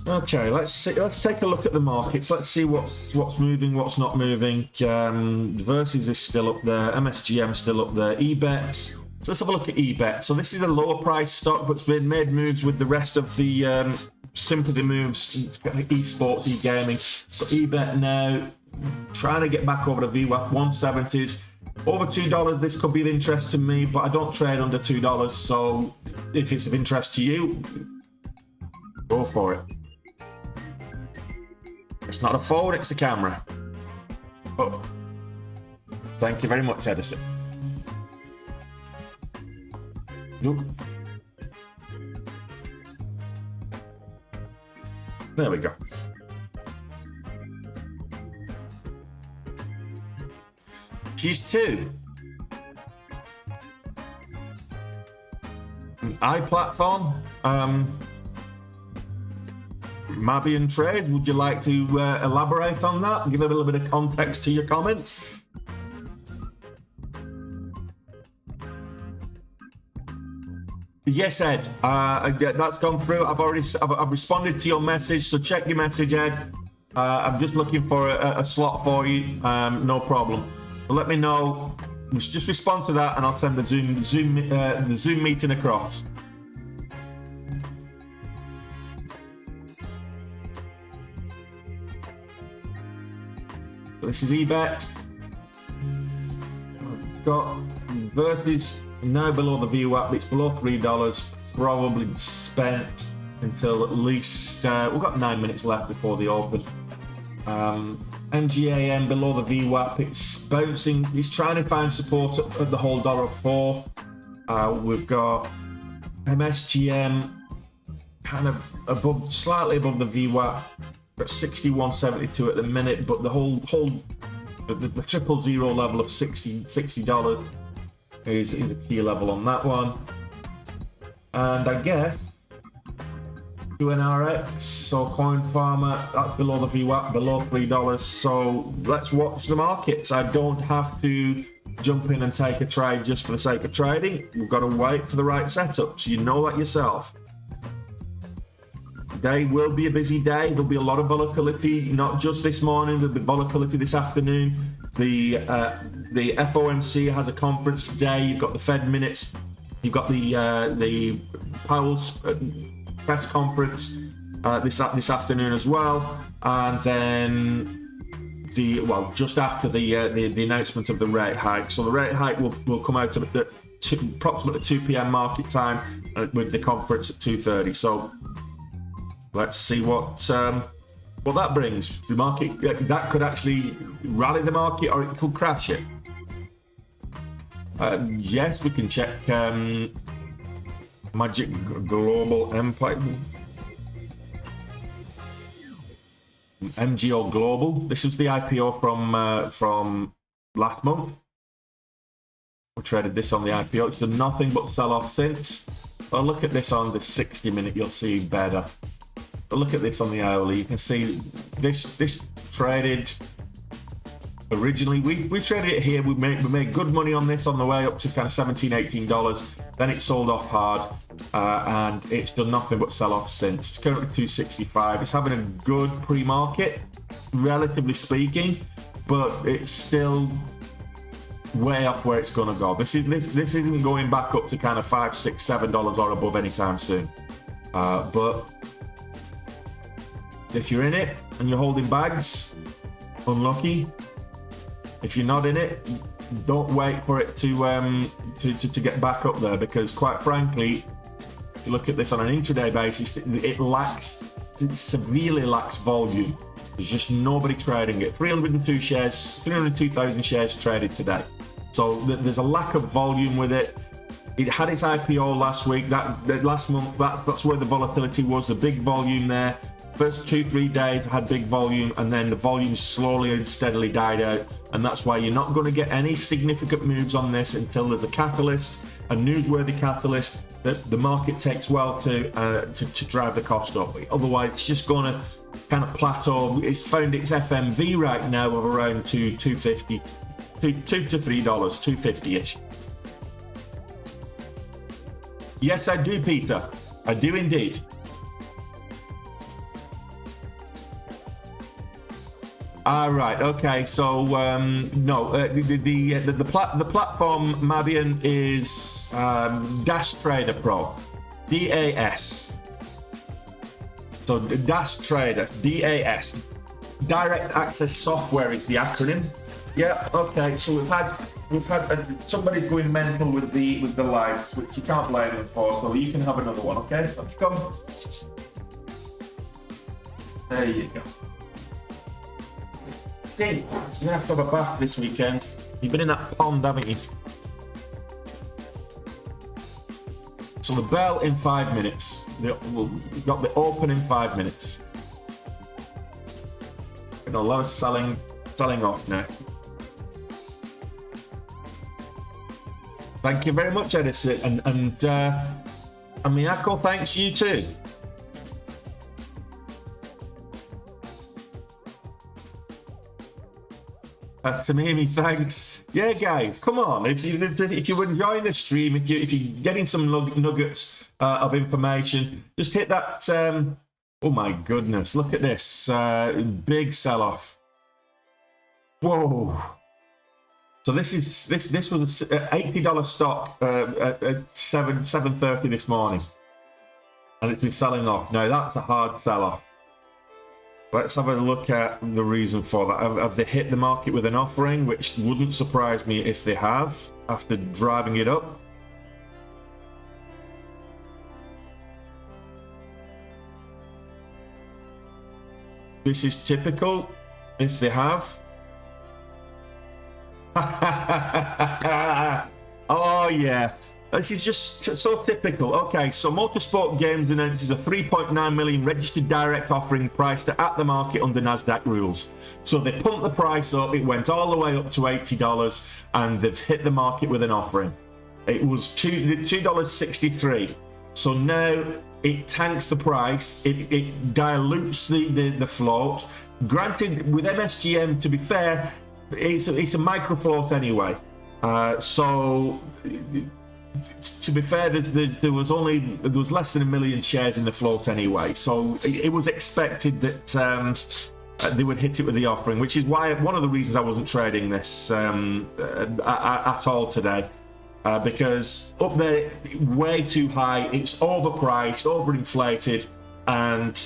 Okay, let's see. Let's take a look at the markets. Let's see what's moving, what's not moving. Versus is still up there. MSGM still up there. EBET. So let's have a look at EBET. So this is a lower price stock, but it's been made moves with the rest of the sympathy moves. It's got esports, e-gaming. So EBET now trying to get back over the VWAP 170s. Over $2, this could be of interest to me, but I don't trade under $2. So if it's of interest to you, go for it. It's not a phone, it's a camera. Oh, thank you very much, Edison. Nope. There we go. She's 2. An iPlatform. Mabian Trade, would you like to elaborate on that? Give a little bit of context to your comment. Yes, Ed. That's gone through. I've responded to your message, so check your message, Ed. I'm just looking for a slot for you. No problem. So let me know. Just respond to that, and I'll send the Zoom meeting across. This is EBET. I've got versus now below the VWAP. It's below $3. Probably spent until at least we've got 9 minutes left before the open. MGAM below the VWAP. It's bouncing. It's trying to find support at the whole $1.04. We've got MSGM kind of above, slightly above the VWAP. Got 61.72 at the minute, but the the 000 level of $60 is a key level on that one. And I guess QNRX or Coin Farmer, that's below the VWAP, below $3. So let's watch the markets. I don't have to jump in and take a trade just for the sake of trading. We've got to wait for the right setup. So you know that yourself. Day will be a busy day. There'll be a lot of volatility, not just this morning. There'll be volatility this afternoon. The FOMC has a conference today. You've got the Fed minutes. You've got the Powell's press conference this afternoon as well, and then just after the announcement of the rate hike. So the rate hike will come out at approximately 2 p.m. market time with the conference at 2:30. So let's see what that brings. The market, that could actually rally the market, or it could crash it. Yes, we can check Magic Global Empire. MGO Global. This is the IPO from last month. We traded this on the IPO. It's done nothing but sell off since. But look at this on the 60-minute. You'll see better. But look at this on the hourly. You can see this traded. Originally, we traded it here. We made good money on this on the way up to kind of $17-18. Then it sold off hard, and it's done nothing but sell off since. It's currently 265. It's having a good pre-market, relatively speaking, but it's still way off where it's going to go. This isn't going back up to kind of $5, $6, $7 or above anytime soon. But if you're in it and you're holding bags, unlucky. If you're not in it, don't wait for it to get back up there, because quite frankly, if you look at this on an intraday basis, it severely lacks volume. There's just nobody trading it. 302,000 shares traded today. So there's a lack of volume with it. It had its IPO last week, last month, that's where the volatility was, the big volume there. First 2-3 days had big volume, and then the volume slowly and steadily died out, and that's why you're not going to get any significant moves on this until there's a catalyst, a newsworthy catalyst that the market takes well to drive the cost up. Otherwise, it's just going to kind of plateau. It's found its FMV right now of around $2.50, $2 to $3, $2.50-ish. Yes, I do, Peter. I do indeed. Right. Okay. So no, the platform Mabian is Dash Trader Pro, DAS. So Dash Trader, DAS, Direct Access Software is the acronym. Yeah. Okay. So we've had somebody going mental with the lives, which you can't blame them for. So you can have another one. Okay. Let's come. There you go. Steve, you're gonna have to have a bath this weekend. You've been in that pond, haven't you? So the bell in 5 minutes. We've got the open in 5 minutes. And a lot of selling off now. Thank you very much, Edison, and Miyako, thanks you too. Tamimi, thanks. Yeah, guys, come on. If you're enjoying the stream, if you're getting some nuggets of information, just hit that. Oh my goodness, look at this big sell-off. Whoa. So this was an $80 stock at 7:30 this morning, and it's been selling off. Now that's a hard sell-off. Let's have a look at the reason for that. Have they hit the market with an offering, which wouldn't surprise me if they have, after driving it up? This is typical, if they have. Oh yeah. This is just so typical. Okay, so Motorsport Games announces a 3.9 million registered direct offering priced at the market under NASDAQ rules. So they pumped the price up, it went all the way up to $80, and they've hit the market with an offering. It was $2.63. So now it tanks the price, it dilutes the float. Granted, with MSGM, to be fair, it's a micro float anyway. So to be fair, there was less than 1 million shares in the float anyway, so it was expected that they would hit it with the offering, which is why one of the reasons I wasn't trading this at all today, because up there way too high, it's overpriced, overinflated, and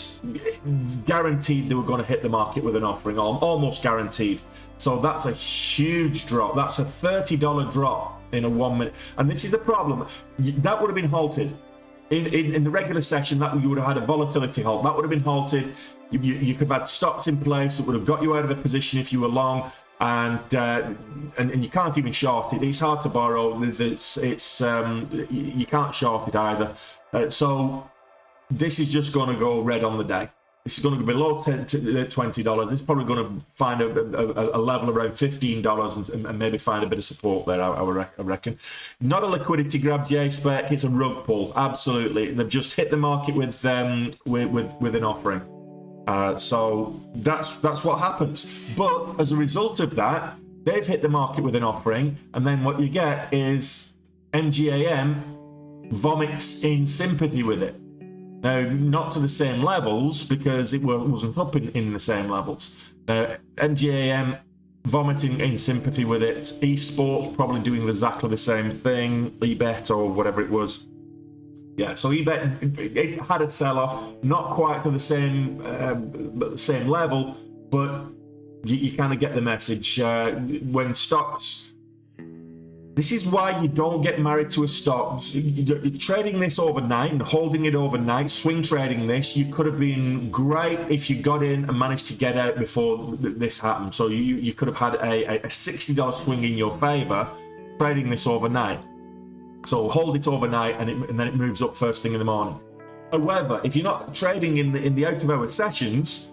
guaranteed they were going to hit the market with an offering, almost guaranteed. So that's a huge drop. That's a $30 drop in a 1 minute, and this is the problem. That would have been halted in the regular session. That you would have had a volatility halt. That would have been halted. You could have had stocks in place that would have got you out of a position if you were long, and you can't even short it. It's hard to borrow. You can't short it either. So this is just going to go red on the day. This is going to go below $20. It's probably going to find a level around $15 and maybe find a bit of support there, I reckon. Not a liquidity grab, J-Spec. It's a rug pull, absolutely. They've just hit the market with an offering. So that's what happens. But as a result of that, they've hit the market with an offering, and then what you get is MGAM vomits in sympathy with it. Now, not to the same levels, because it wasn't up in the same levels. MGAM vomiting in sympathy with it. Esports probably doing exactly the same thing. eBet or whatever it was. Yeah, so eBet, it had a sell-off, not quite to the same level, but you kind of get the message. When stocks... This is why you don't get married to a stock. You're trading this overnight and holding it overnight, swing trading this. You could have been great if you got in and managed to get out before this happened. So you could have had a $60 swing in your favor trading this overnight. So hold it overnight and then it moves up first thing in the morning. However, if you're not trading in the out of hours sessions,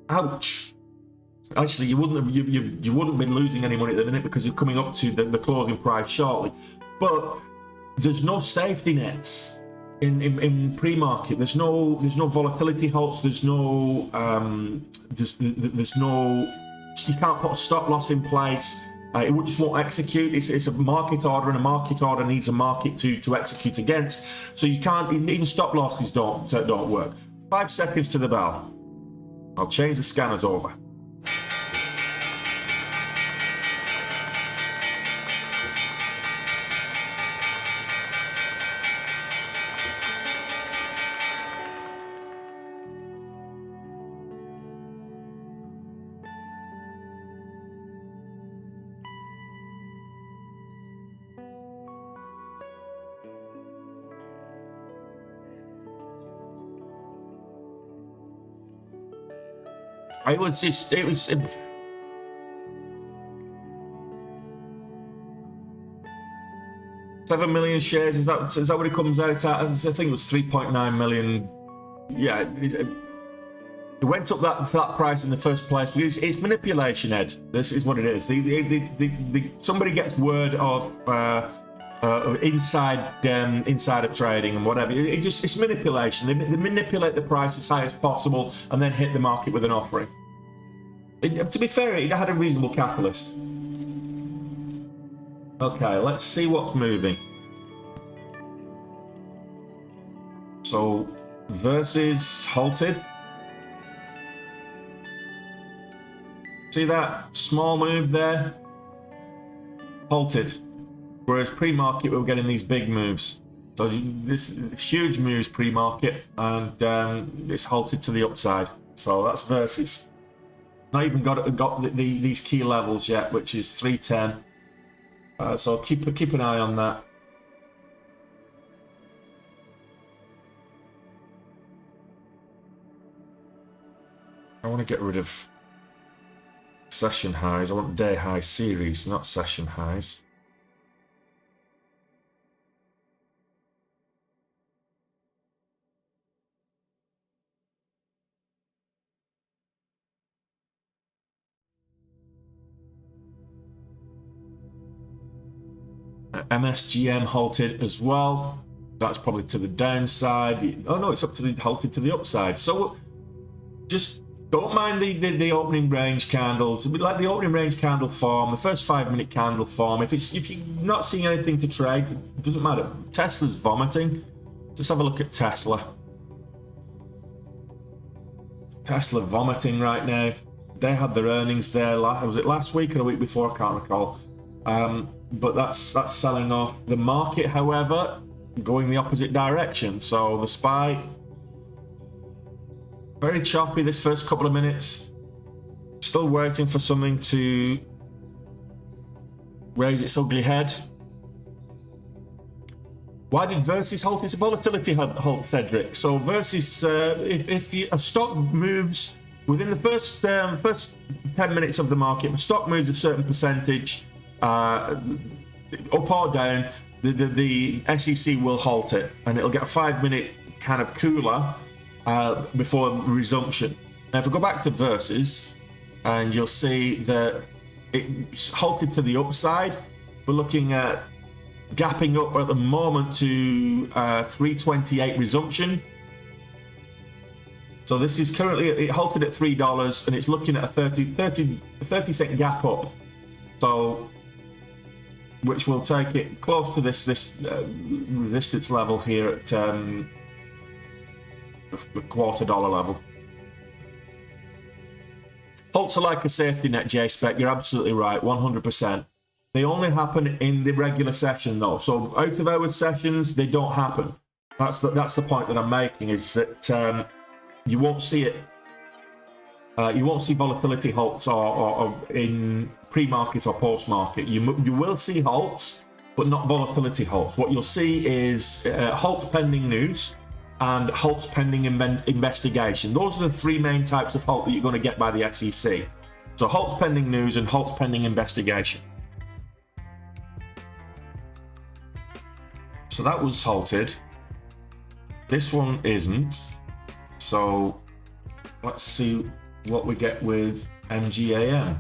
ouch. Actually, you wouldn't be losing any money at the minute because you're coming up to the closing price shortly. But there's no safety nets in pre-market. There's no volatility halts. There's no you can't put a stop loss in place. It just won't execute. It's a market order, and a market order needs a market to execute against. So you can't, even stop losses don't work. 5 seconds to the bell. I'll change the scanners over. It was 7 million shares. Is that what it comes out at? I think it was 3.9 million. Yeah, it went up that price in the first place. It's manipulation, Ed. This is what it is. Somebody gets word of insider trading and whatever. It's manipulation. They manipulate the price as high as possible and then hit the market with an offering. To be fair, it had a reasonable catalyst. Okay, let's see what's moving. So, versus halted. See that small move there? Halted. Whereas pre-market, we were getting these big moves. So this huge moves pre-market, and it's halted to the upside. So that's versus. Not even got these key levels yet, which is 310. So keep an eye on that. I want to get rid of session highs. I want day high series, not session highs. MSGM halted as well. That's probably to the downside. Oh no, it's halted to the upside. So just don't mind the opening range candles. Like the opening range candle form, the first 5 minute candle form. If you're not seeing anything to trade, it doesn't matter. Tesla's vomiting. Just have a look at Tesla. Tesla vomiting right now. They had their earnings there. Was it last week or the week before? I can't recall. But that's selling off. The market, however, going the opposite direction. So the SPY, very choppy this first couple of minutes. Still waiting for something to raise its ugly head. Why did Versus halt? It's a volatility halt, Cedric. So Versus, if a stock moves within the first 10 minutes of the market, if the stock moves a certain percentage up or down, the SEC will halt it, and it'll get a 5-minute kind of cooler before resumption. Now, if we go back to versus, and you'll see that it's halted to the upside. We're looking at gapping up at the moment to 328 resumption. So this is currently, it halted at $3, and it's looking at a 30 cent gap up. So, which will take it close to this resistance level here at the $0.25 level. Halts are like a safety net, J-Spec. You're absolutely right, 100%. They only happen in the regular session, though. So out of hours sessions, they don't happen. That's the point that I'm making, is that you won't see it. You won't see volatility halts or in pre-market or post-market. You will see halts, but not volatility halts. What you'll see is halts pending news and halts pending investigation. Those are the three main types of halt that you're going to get by the SEC. So halts pending news and halts pending investigation. So that was halted. This one isn't. So let's see what we get with MGAM.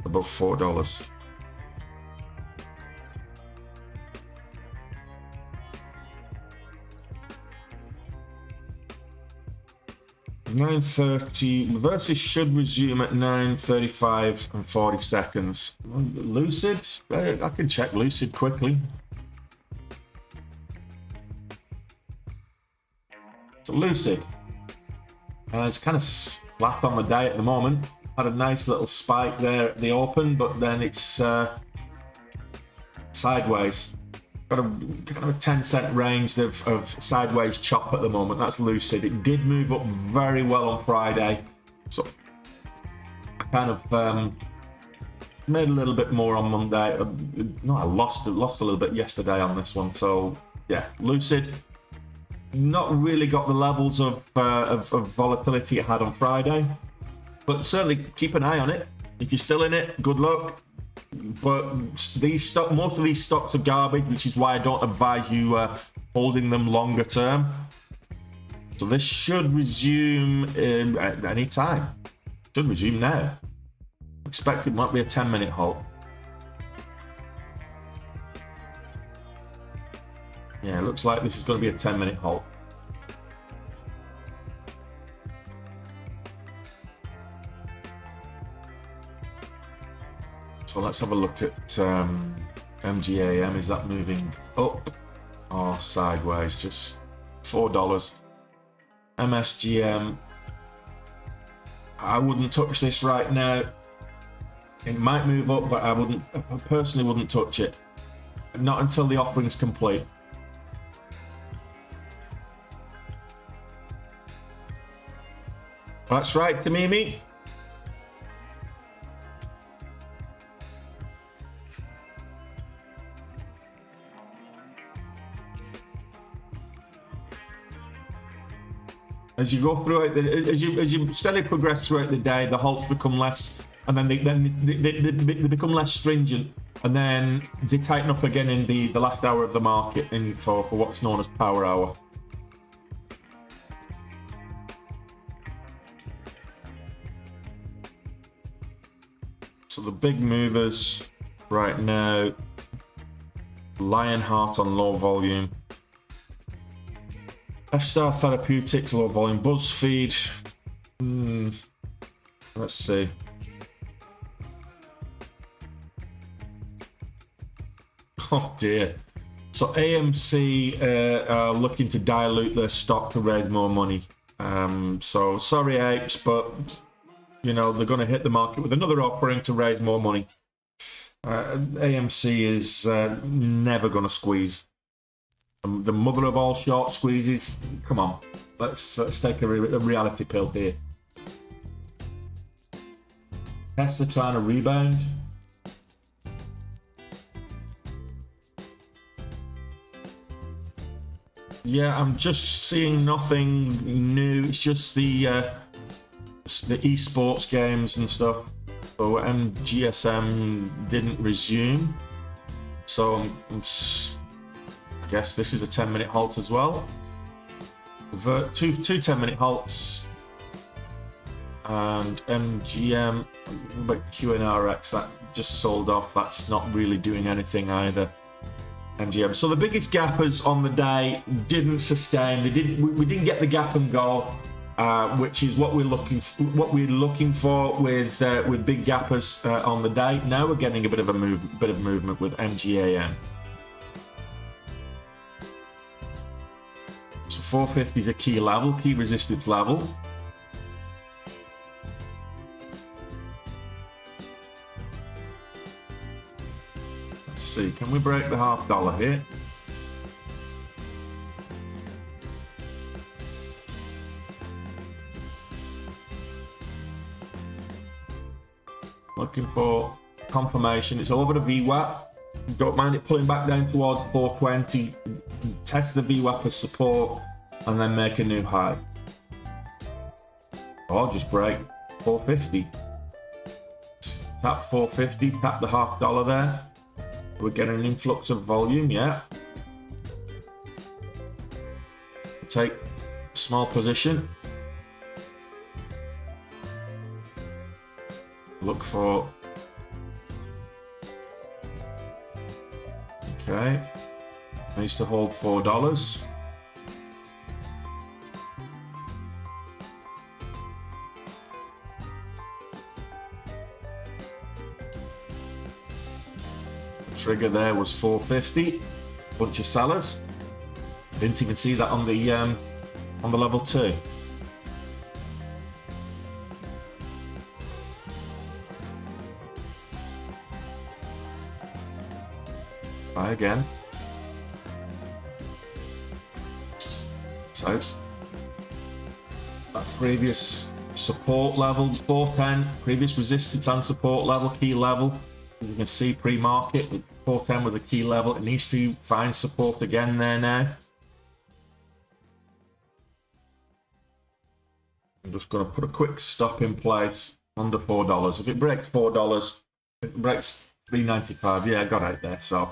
Above $4. $9.30. Versus should resume at 9:35 and 40 seconds. Lucid, I can check Lucid quickly. So Lucid, it's kind of flat on the day at the moment. Had a nice little spike there at the open, but then it's sideways. Got a kind of a 10-cent range of sideways chop at the moment. That's Lucid. It did move up very well on Friday, so I kind of made a little bit more on Monday. No, I lost a little bit yesterday on this one. So yeah, Lucid. Not really got the levels of volatility it had on Friday, but certainly keep an eye on it. If you're still in it, good luck. But most of these stocks are garbage, which is why I don't advise you holding them longer term. So this should resume at any time. Should resume now. Expect it might be a 10-minute halt. Yeah, it looks like this is going to be a 10-minute halt. So let's have a look at MGAM. Is that moving up or sideways? Just $4. MSGM. I wouldn't touch this right now. It might move up, but I personally wouldn't touch it. Not until the offering's complete. That's right, Tamimi. As you go through it, as you steadily progress throughout the day, the halts become less, and then they become less stringent, and then they tighten up again in the last hour of the market, for what's known as power hour. So the big movers right now, Lionheart on low volume, F-Star Therapeutics low volume, BuzzFeed. Let's see. Oh dear. So AMC are looking to dilute their stock to raise more money. So sorry, apes, but you know they're going to hit the market with another offering to raise more money. AMC is never going to squeeze. The mother of all short squeezes. Come on, let's take a reality pill here. Tesla trying to rebound. Yeah, I'm just seeing nothing new. It's just the esports games and stuff. So MGSM didn't resume. So I guess this is a 10-minute halt as well. Two 10-minute halts. And MGM, but QNRX, that just sold off. That's not really doing anything either. MGM. So the biggest gappers on the day didn't sustain. We didn't get the gap and go, which is what we're looking for with big gappers on the day. Now we're getting a bit of movement with MGAM. So 450 is a key level, key resistance level. Let's see, can we break the $0.50 here? Looking for confirmation. It's over the VWAP. Don't mind it pulling back down towards 420. Test the VWAP as support and then make a new high. Or just break 450. Tap 450, tap the $0.50 there. We're getting an influx of volume, yeah. Take a small position. Look for, okay, needs to hold $4. The trigger there was 450. Bunch of sellers. Didn't even see that on the level 2. Try again. So that previous support level 410, previous resistance and support level, key level. You can see pre-market 410 was a key level. It needs to find support again there now. I'm just going to put a quick stop in place under $4. If it breaks $4, it breaks $3.95. Yeah, I got out there. So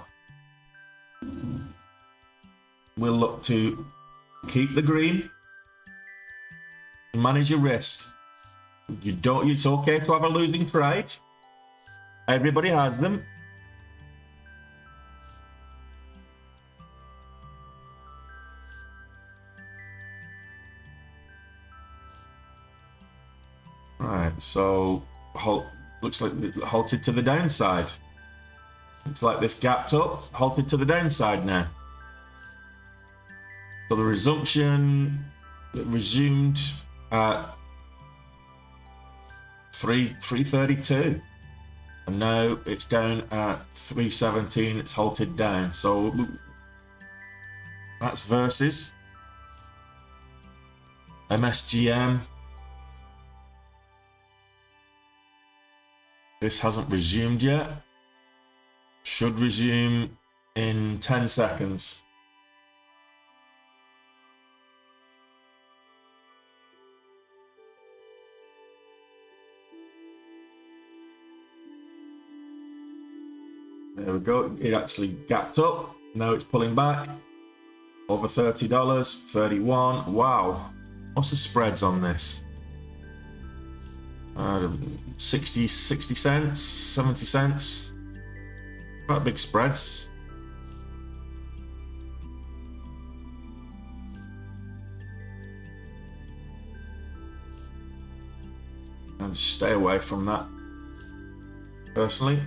we'll look to keep the green, manage your risk. It's okay to have a losing trade. Everybody has them. Right, so looks like it halted to the downside. Looks like this gapped up, halted to the downside now. So the resumption, it resumed at 332, and now it's down at 317. It's halted down. So that's versus MSGM. This hasn't resumed yet. Should resume in 10 seconds. There we go. It actually gapped up. Now it's pulling back. Over $30, 31. Wow. What's the spreads on this? 60 cents, 70 cents. Quite big spreads. And stay away from that, personally.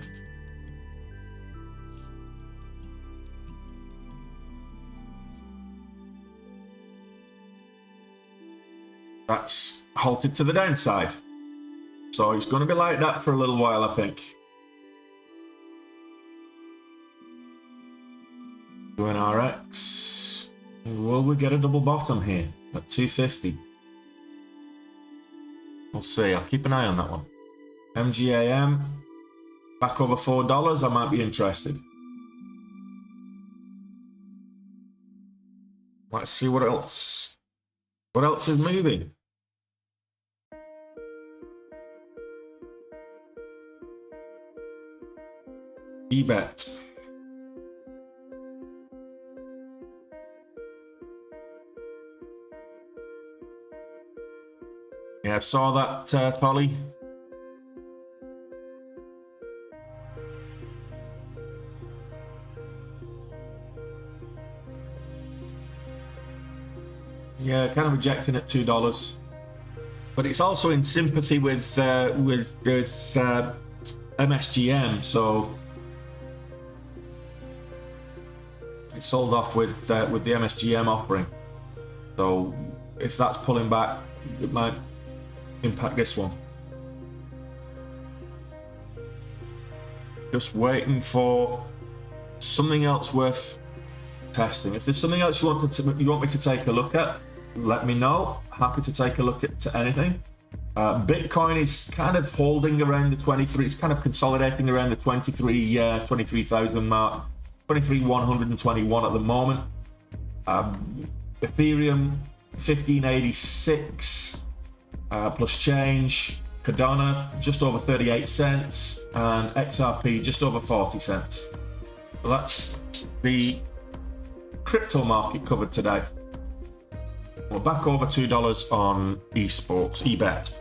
That's halted to the downside. So it's going to be like that for a little while, I think. QNRX. Will we get a double bottom here at 250? We'll see. I'll keep an eye on that one. MGAM. Back over $4. I might be interested. Let's see what else. What else is moving? eBet. Yeah, saw that, Polly. Yeah, kind of rejecting at $2, but it's also in sympathy with MSGM, so it sold off with the MSGM offering. So if that's pulling back, it might impact this one. Just waiting for something else worth testing. If there's something else you want me to take a look at, let me know. Happy to take a look at anything. Bitcoin is kind of holding around the 23. It's kind of consolidating around the 23,000 mark, 23,121 at the moment. Ethereum 1586 plus change. Cardano just over 38 cents, and XRP just over 40 cents. So that's the crypto market covered today. We're back over $2 on esports, eBet.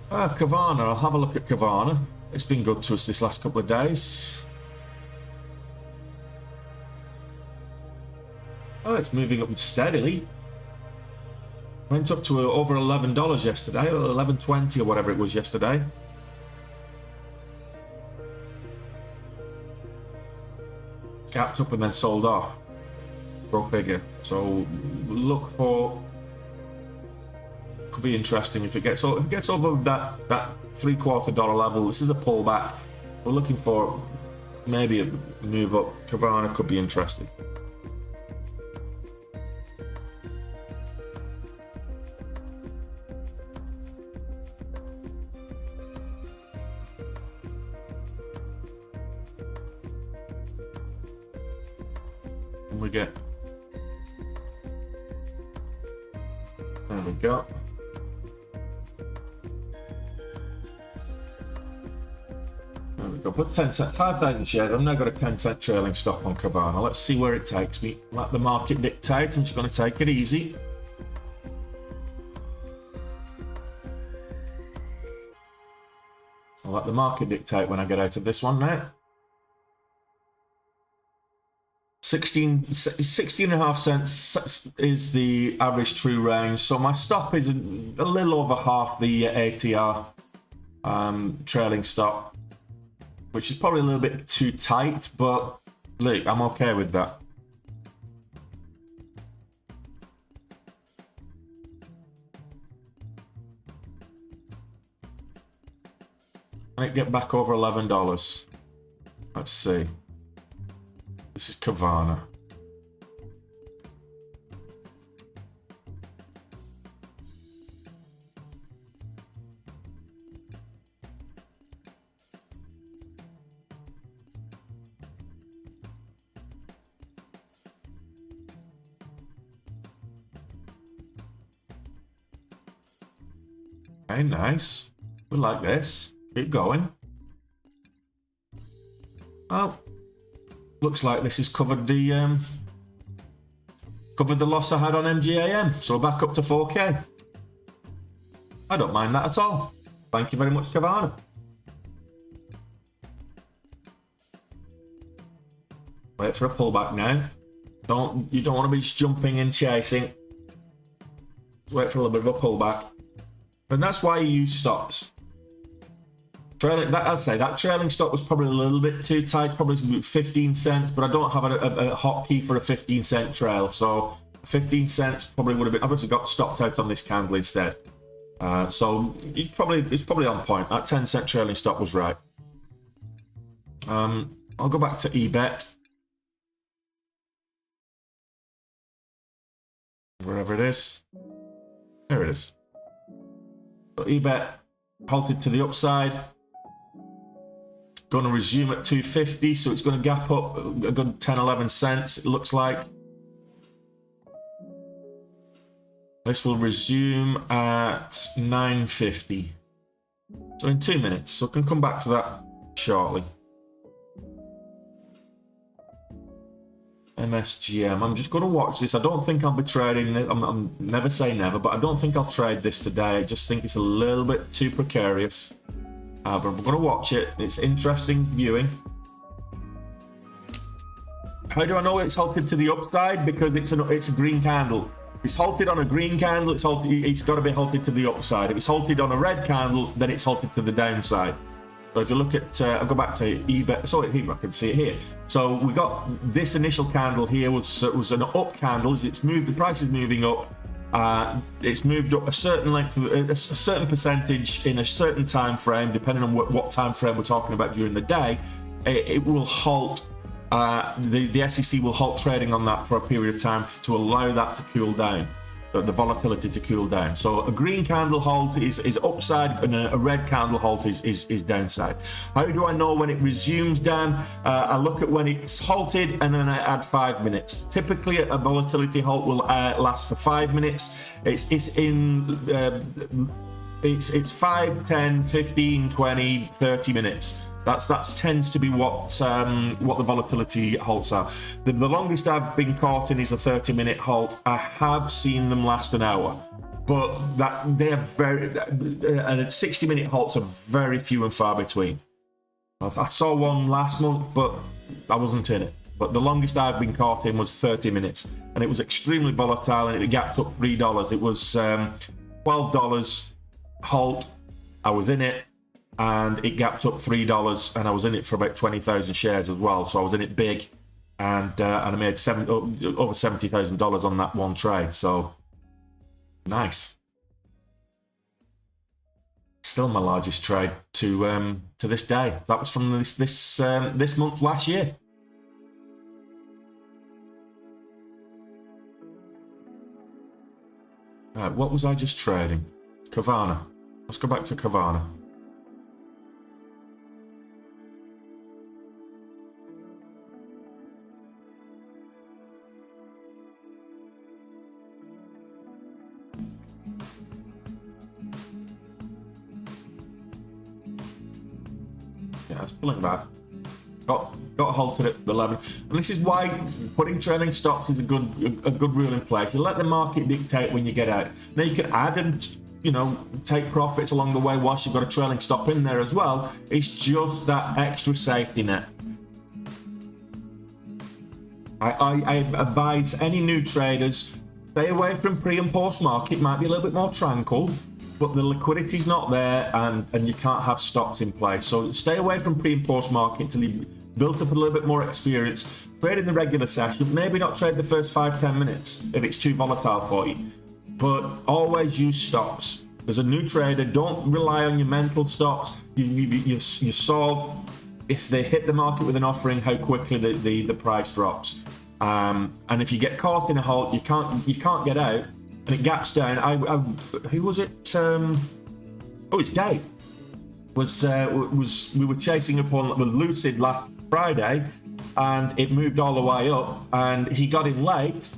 Kavana, I'll have a look at Kavana. It's been good to us this last couple of days. Oh, it's moving up steadily. Went up to over $11 yesterday, or $11.20 or whatever it was yesterday. Gapped up and then sold off. Go figure. So look for. Could be interesting if it gets over that $0.75 level. This is a pullback. We're looking for maybe a move up. Kavana could be interesting. We get, there we go. There we go. Put 10 cent, 5,000 shares. I've now got a 10-cent trailing stop on Kavana. Let's see where it takes me. Let the market dictate. I'm just going to take it easy. So let the market dictate when I get out of this one now. 16.5 cents is the average true range, so my stop is a little over half the ATR trailing stop, which is probably a little bit too tight, but look, I'm okay with that. Might get back over $11. Let's see. This is Kavana. Okay, nice. We like this. Keep going. Well, looks like this has covered the loss I had on MGAM, so back up to 4K. I don't mind that at all. Thank you very much, Kavana. Wait for a pullback now. You don't want to be just jumping and chasing. Wait for a little bit of a pullback, and that's why you use stops. Trailing, I'd say that trailing stop was probably a little bit too tight, probably 15 cents, but I don't have a hotkey for a 15-cent trail, so 15 cents probably would have been. I've obviously got stopped out on this candle instead, so it's probably on point. That 10-cent trailing stop was right. I'll go back to eBet, wherever it is. There it is. So eBet halted to the upside. going to resume at 250, so it's going to gap up a good 10-11 cents, it looks like. This will resume at 950. So in 2 minutes, so I can come back to that shortly. MSGM, I'm just going to watch this. I don't think I'll be trading it. I'm never say never, but I don't think I'll trade this today. I just think it's a little bit too precarious. But I'm going to watch it. It's interesting viewing. How do I know it's halted to the upside? Because it's a green candle. If it's halted on a green candle, it's got to be halted to the upside. If it's halted on a red candle, then it's halted to the downside. So if you look at, I'll go back to eBay. Sorry, here I can see it here. So we got this initial candle here was an up candle. As it's moved, the price is moving up. It's moved up a certain length, a certain percentage in a certain time frame, depending on what time frame we're talking about during the day. It will halt. The SEC will halt trading on that for a period of time to allow that to cool down. The volatility to cool down. So a green candle halt is upside, and a red candle halt is downside. How do I know when it resumes, Dan? I look at when it's halted, and then I add 5 minutes. Typically a volatility halt will last for 5 minutes. It's 5, 10, 15, 20, 30 minutes. That tends to be what the volatility halts are. The longest I've been caught in is a 30-minute halt. I have seen them last an hour, but they're very, and 60-minute halts are very few and far between. I saw one last month, but I wasn't in it. But the longest I've been caught in was 30 minutes, and it was extremely volatile, and it gapped up $3. It was $12 halt. I was in it. And it gapped up $3, and I was in it for about 20,000 shares as well. So I was in it big, and I made over $70,000 on that one trade. So nice. Still my largest trade to this day. That was from this month last year. Right, what was I just trading? Kavana. Let's go back to Kavana. Yeah, it's pulling back. Got halted at 11, and this is why putting trailing stops is a good rule in place. You let the market dictate when you get out. Now you can add and take profits along the way whilst you've got a trailing stop in there as well. It's just that extra safety net. I advise any new traders, stay away from pre and post market. Might be a little bit more tranquil, but the liquidity's not there, and you can't have stocks in place. So stay away from pre and post market until you built up a little bit more experience. Trade in the regular session. Maybe not trade the first 5-10 minutes if it's too volatile for you, but always use stops. As a new trader, don't rely on your mental stops. You saw if they hit the market with an offering, how quickly the price drops. And if you get caught in a halt, you can't get out. And it gaps down. Who was it? It's Dave. We were chasing up on with Lucid last Friday, and it moved all the way up, and he got in late,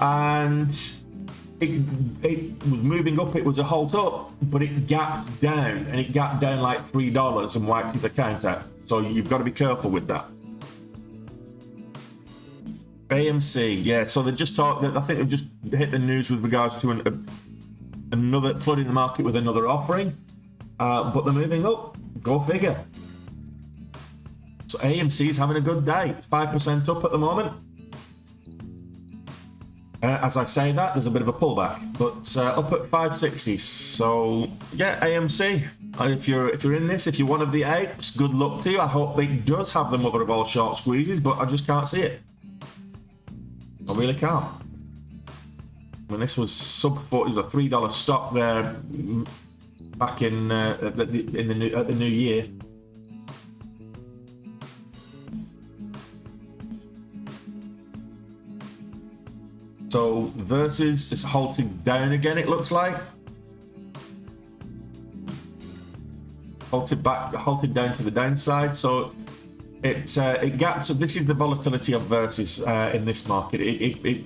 and it was moving up. It was a halt up, but it gapped down, and it gapped down like $3 and wiped his account out. So you've got to be careful with that. AMC, yeah. So they just talked. I think they've just hit the news with regards to another flooding the market with another offering, but they're moving up. Go figure. So AMC is having a good day. 5% up at the moment. As I say that, there's a bit of a pullback, but up at 560. So yeah, AMC. If you're in this, if you're one of the apes, good luck to you. I hope it does have the mother of all short squeezes, but I just can't see it. I really can't. When this was sub 40, it was a $3 stock there back in at the new year. So versus is halting down again, it looks like. halted down to the downside. So it gapped. So this is the volatility of versus in this market. It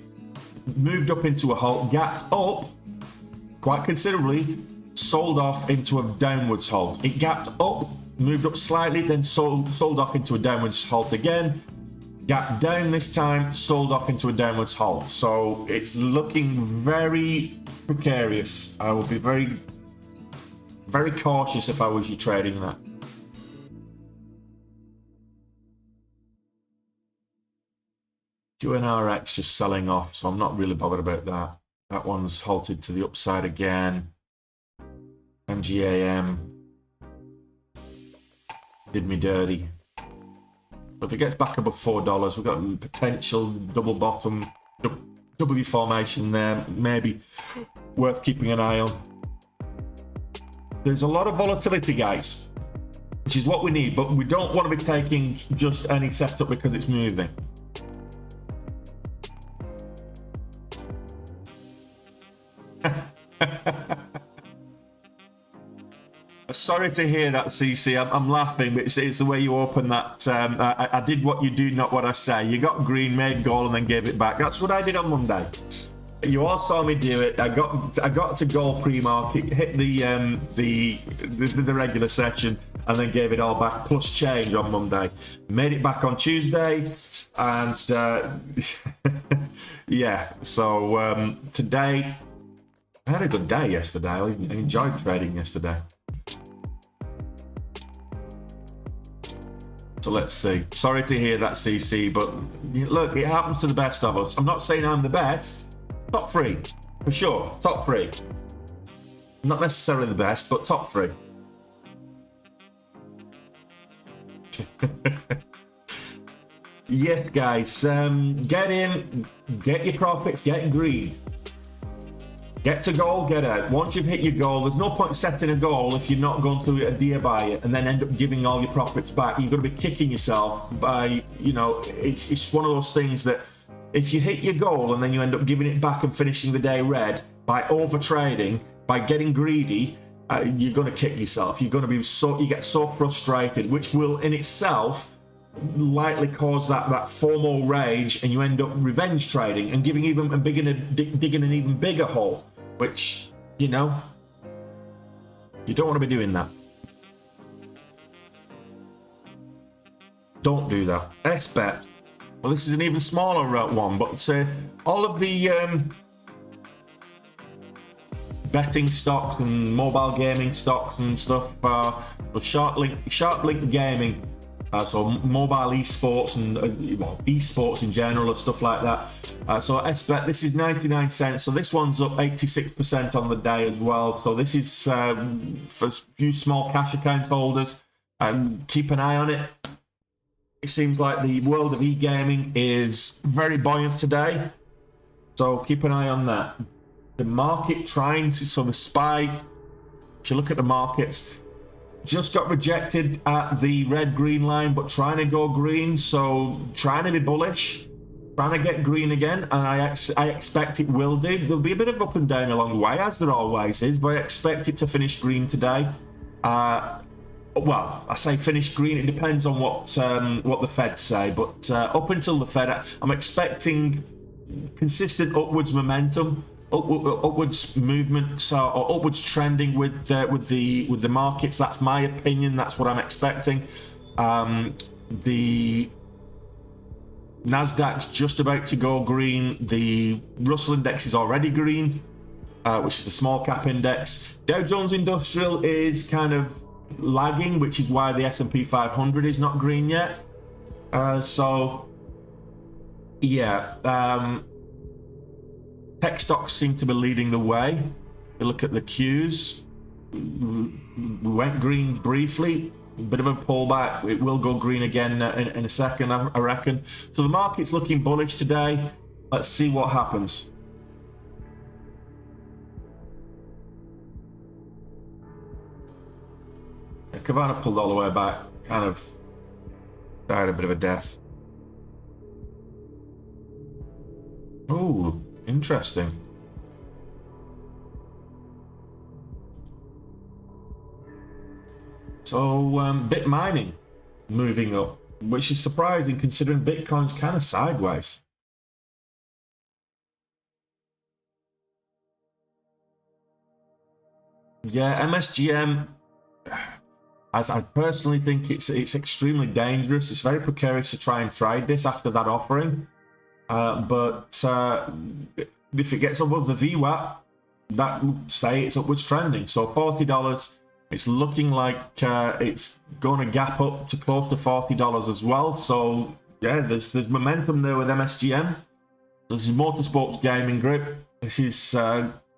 moved up into a halt, gapped up quite considerably, sold off into a downwards halt. It gapped up, moved up slightly, then sold off into a downwards halt again. Gapped down this time, sold off into a downwards halt. So it's looking very precarious. I would be very, very cautious if I was you trading that. QNRX just selling off, so I'm not really bothered about that. That one's halted to the upside again. MGAM did me dirty. But if it gets back above $4, we've got potential double bottom, W formation there, maybe worth keeping an eye on. There's a lot of volatility, guys, which is what we need, but we don't want to be taking just any setup because it's moving. Sorry to hear that, CC. I'm laughing, but it's the way you open that. I did what you do, not what I say. You got green, made goal, and then gave it back. That's what I did on Monday. You all saw me do it. I got to goal pre-market, hit the regular section, and then gave it all back plus change on Monday. Made it back on Tuesday, and yeah. So today, I had a good day yesterday. I enjoyed trading yesterday. So let's see. Sorry to hear that, CC, but look, it happens to the best of us. I'm not saying I'm the best. Top 3, for sure. Top 3. Not necessarily the best, but top 3. Yes, guys. Get in, get your profits, get green. Get to goal, get out. Once you've hit your goal, there's no point setting a goal if you're not going to adhere by it and then end up giving all your profits back. You've got to be kicking yourself by, you know, it's one of those things that if you hit your goal and then you end up giving it back and finishing the day red by over trading, by getting greedy, you're going to kick yourself. You're going to be you get so frustrated, which will in itself likely cause that FOMO rage, and you end up revenge trading and digging an even bigger hole, which, you know, you don't want to be doing that. Don't do that. SBet. Well, this is an even smaller one, but all of the betting stocks and mobile gaming stocks and stuff, Sharplink Gaming. So mobile esports and esports in general and stuff like that. So SBet, this is 99 cents. So this one's up 86% on the day as well. So this is for a few small cash account holders. Keep an eye on it. It seems like the world of e-gaming is very buoyant today. So keep an eye on that. The market so the SPY, if you look at the markets, just got rejected at the red-green line, but trying to go green, so trying to be bullish, trying to get green again, and I expect it will do. There'll be a bit of up and down along the way, as there always is, but I expect it to finish green today. Well, I say finish green, it depends on what the Fed say, but up until the Fed, I'm expecting consistent upwards momentum, upwards movement, or upwards trending with the markets. That's my opinion. That's what I'm expecting. The NASDAQ's just about to go green. The Russell index is already green, which is the small cap index. Dow Jones Industrial is kind of lagging, which is why the S&P500 is not green yet. So yeah. Tech stocks seem to be leading the way. You look at the Qs, we went green briefly, a bit of a pullback. It will go green again in a second, I reckon. So the market's looking bullish today. Let's see what happens. Kavana pulled all the way back, kind of died a bit of a death. Oh. Interesting. So bit mining moving up, which is surprising considering Bitcoin's kind of sideways. Yeah, MSGM, I personally think it's extremely dangerous. It's very precarious to try and trade this after that offering. But if it gets above the VWAP, that would say it's upwards trending. So $40, it's looking like it's going to gap up to close to $40 as well. So yeah, there's momentum there with MSGM. This is Motorsports Gaming Group. This is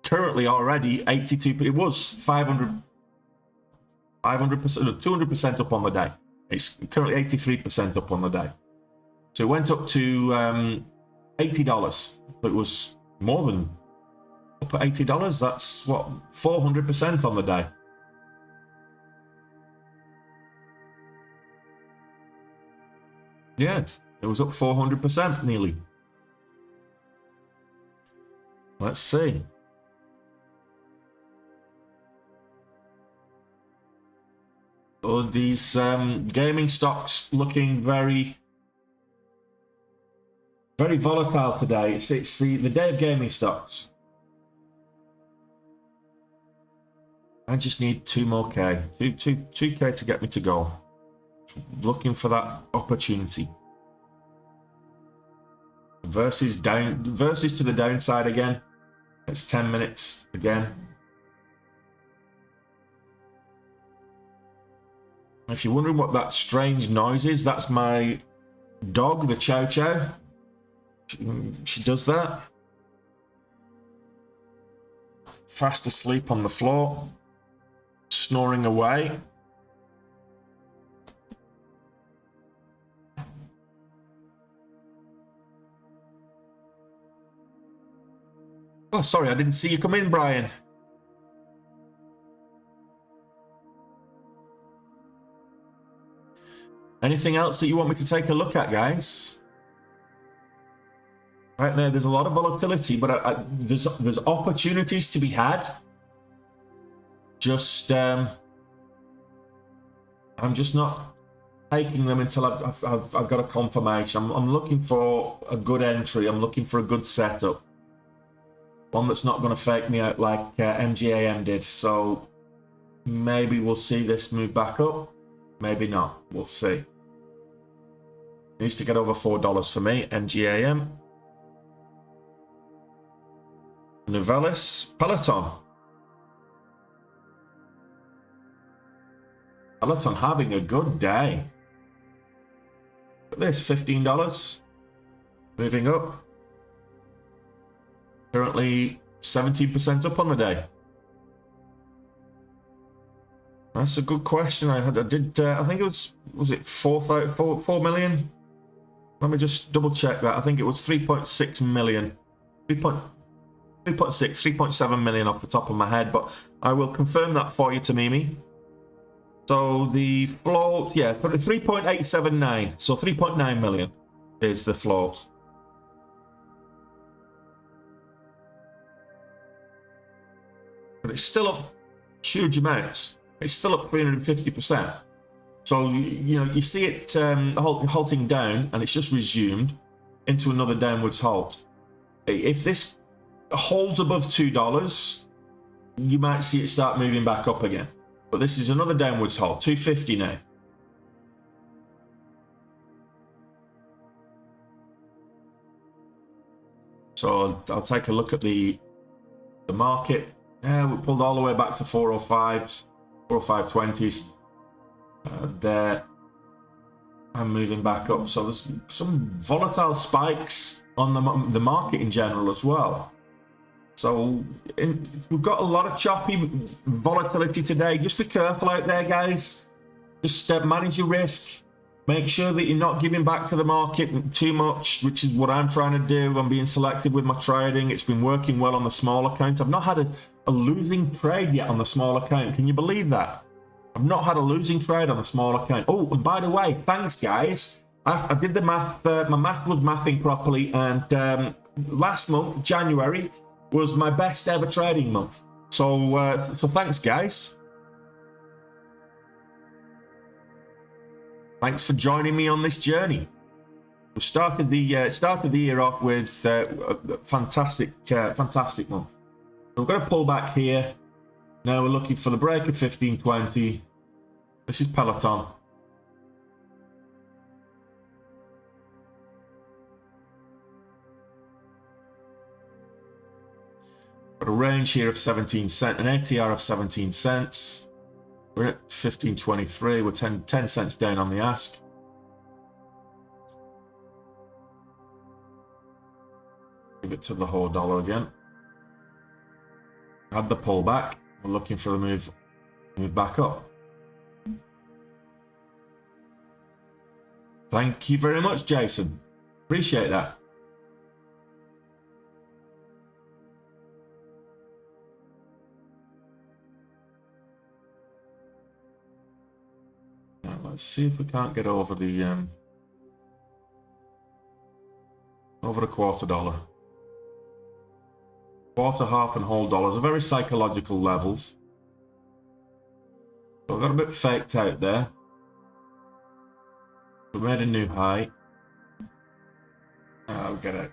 currently already 82. It was 500%, 200% up on the day. It's currently 83% up on the day. So it went up to $80, but it was more than up at $80. That's what, 400% on the day. Yeah, it was up 400% nearly. Let's see. Oh, these gaming stocks looking very volatile today. It's the day of gaming stocks. I just need 2 more K, 2K to get me to goal. Looking for that opportunity. Versus to the downside again. It's 10 minutes again. If you're wondering what that strange noise is, that's my dog, the Chow Chow. She does that. Fast asleep on the floor, snoring away. Oh, sorry, I didn't see you come in, Brian. Anything else that you want me to take a look at, guys? Right now, there's a lot of volatility, but there's opportunities to be had. Just I'm just not taking them until I've got a confirmation. I'm looking for a good entry. I'm looking for a good setup. One that's not going to fake me out like MGAM did. So maybe we'll see this move back up. Maybe not. We'll see. Needs to get over $4 for me. MGAM. Novelis. Peloton. Peloton having a good day. Look at this, $15. Moving up. Currently 17% up on the day. That's a good question. I think it was it 4 million? Let me just double check that. I think it was 3.6 million. 3.7 million off the top of my head, but I will confirm that for you, Tamimi. So the float, yeah, 3.879. So 3.9 million is the float. But it's still up huge amounts. It's still up 350%. So, you know, you see it halting down, and it's just resumed into another downwards halt. If this holds above $2, you might see it start moving back up again. But this is another downwards halt, 250 now. So I'll take a look at the market. Yeah, we pulled all the way back to 405s, 405.20s. There, I'm moving back up. So there's some volatile spikes on the market in general as well. So we've got a lot of choppy volatility today. Just be careful out there, guys. Just manage your risk. Make sure that you're not giving back to the market too much, which is what I'm trying to do. I'm being selective with my trading. It's been working well on the small account. I've not had a losing trade yet on the small account. Can you believe that? I've not had a losing trade on the small account. Oh, and by the way, thanks, guys. I did the math. My math was mathing properly, and last month, January, was my best ever trading month. So thanks, guys. Thanks for joining me on this journey. We started the year off with a fantastic month. We've got a pull back here. Now we're looking for the break of 1520. This is Peloton. Got a range here of 17 cents, an ATR of 17 cents. We're at 1523. We're 10 cents down on the ask. Give it to the whole dollar again. Had the pullback. We're looking for a move back up. Thank you very much, Jason. Appreciate that. Now, let's see if we can't get over the quarter dollar. Quarter, half, and whole dollars are very psychological levels. So I got a bit faked out there. We made a new high. I'll get it.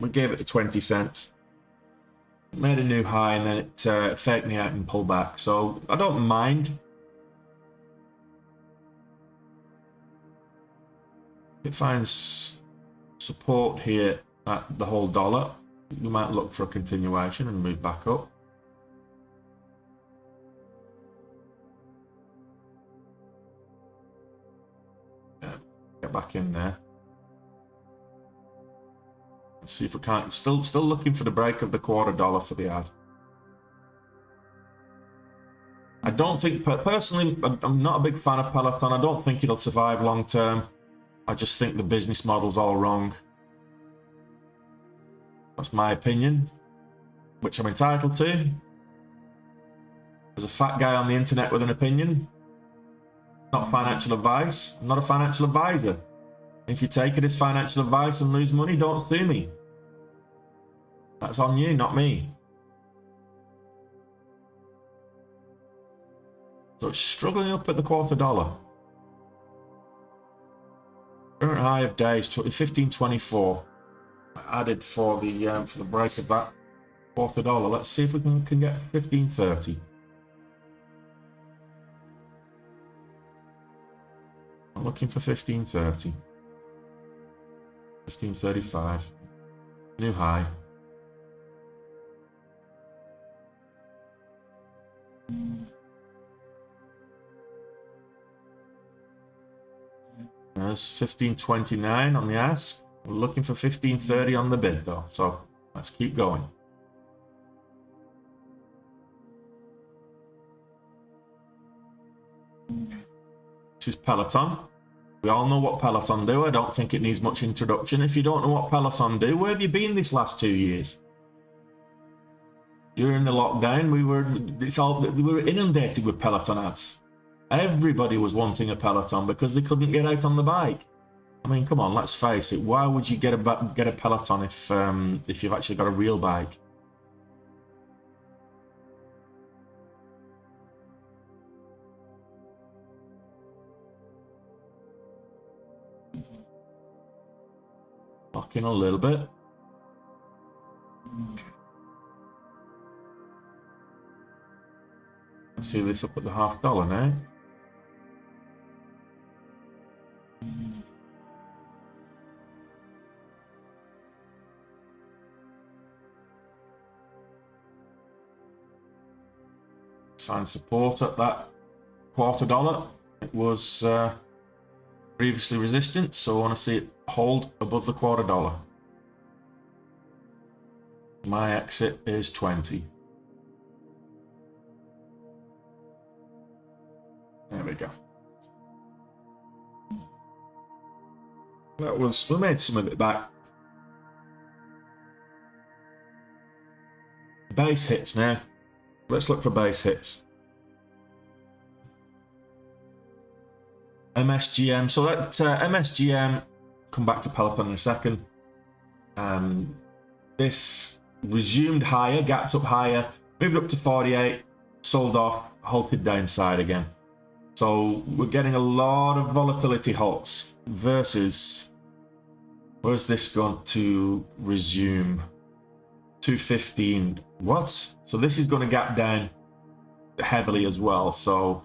We gave it to 20 cents. Made a new high and then it faked me out and pulled back. So I don't mind. It finds support here at the whole dollar. You might look for a continuation and move back up. Yeah, get back in there. Let's see if we can't. Still looking for the break of the quarter dollar for the ad. I don't think, personally, I'm not a big fan of Peloton. I don't think it'll survive long term. I just think the business model's all wrong. That's my opinion, which I'm entitled to. There's a fat guy on the internet with an opinion. Not financial advice. I'm not a financial advisor. If you take it as financial advice and lose money, don't sue me. That's on you, not me. So it's struggling up at the quarter dollar. Current high of days, 1524. Added for the break of that quarter dollar. Let's see if we can get 1530. I'm looking for 1530. 1535. New high. There's 1529 on the ask. We're looking for 1530 on the bid though, so let's keep going. This is Peloton. We all know what Peloton do. I don't think it needs much introduction. If you don't know what Peloton do, where have you been this last 2 years? During the lockdown, we were inundated with Peloton ads. Everybody was wanting a Peloton because they couldn't get out on the bike. I mean, come on, let's face it. Why would you get a Peloton if you've actually got a real bike? Lock in a little bit. See this up at the half dollar now. Find support at that quarter dollar. It was previously resistance, so I want to see it hold above the quarter dollar. My exit is 20. There we go. We made some of it back. Base hits now. Let's look for base hits. MSGM. So that MSGM, come back to Peloton in a second. This resumed higher, gapped up higher, moved up to 48, sold off, halted downside again. So we're getting a lot of volatility halts versus, where's this going to resume? 215. What? So this is going to gap down heavily as well. So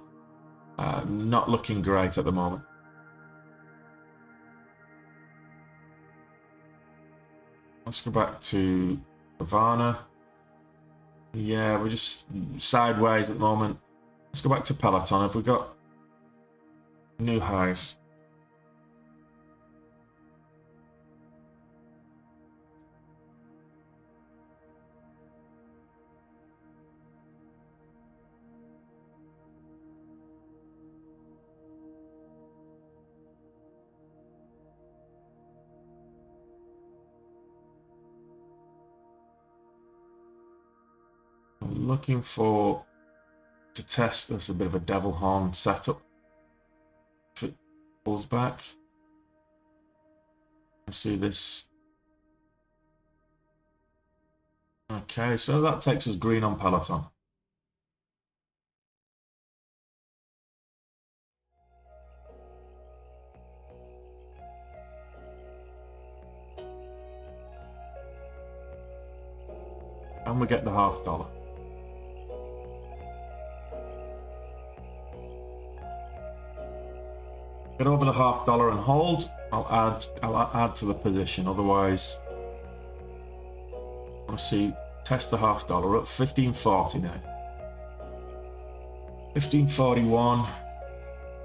not looking great at the moment. Let's go back to Havana. Yeah, we're just sideways at the moment. Let's go back to Peloton. Have we got new highs? I'm looking for to test this a bit of a devil horn setup. If it pulls back, see this. Okay, so that takes us green on Peloton. And we get the $0.50. Get over the $0.50 and hold. I'll add to the position. Otherwise, I want to see test the $0.50. We're at 1540 now. 1541.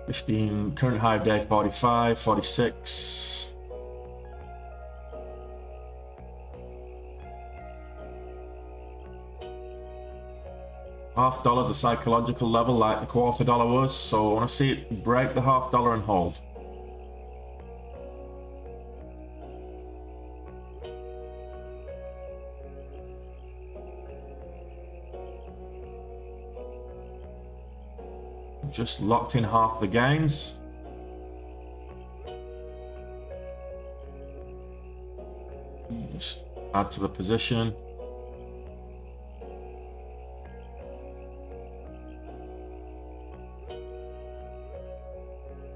15 current high of day 45, 46. $0.50 a psychological level like the $0.25 was, so I want to see it break the $0.50 and hold. Just locked in half the gains. Just add to the position.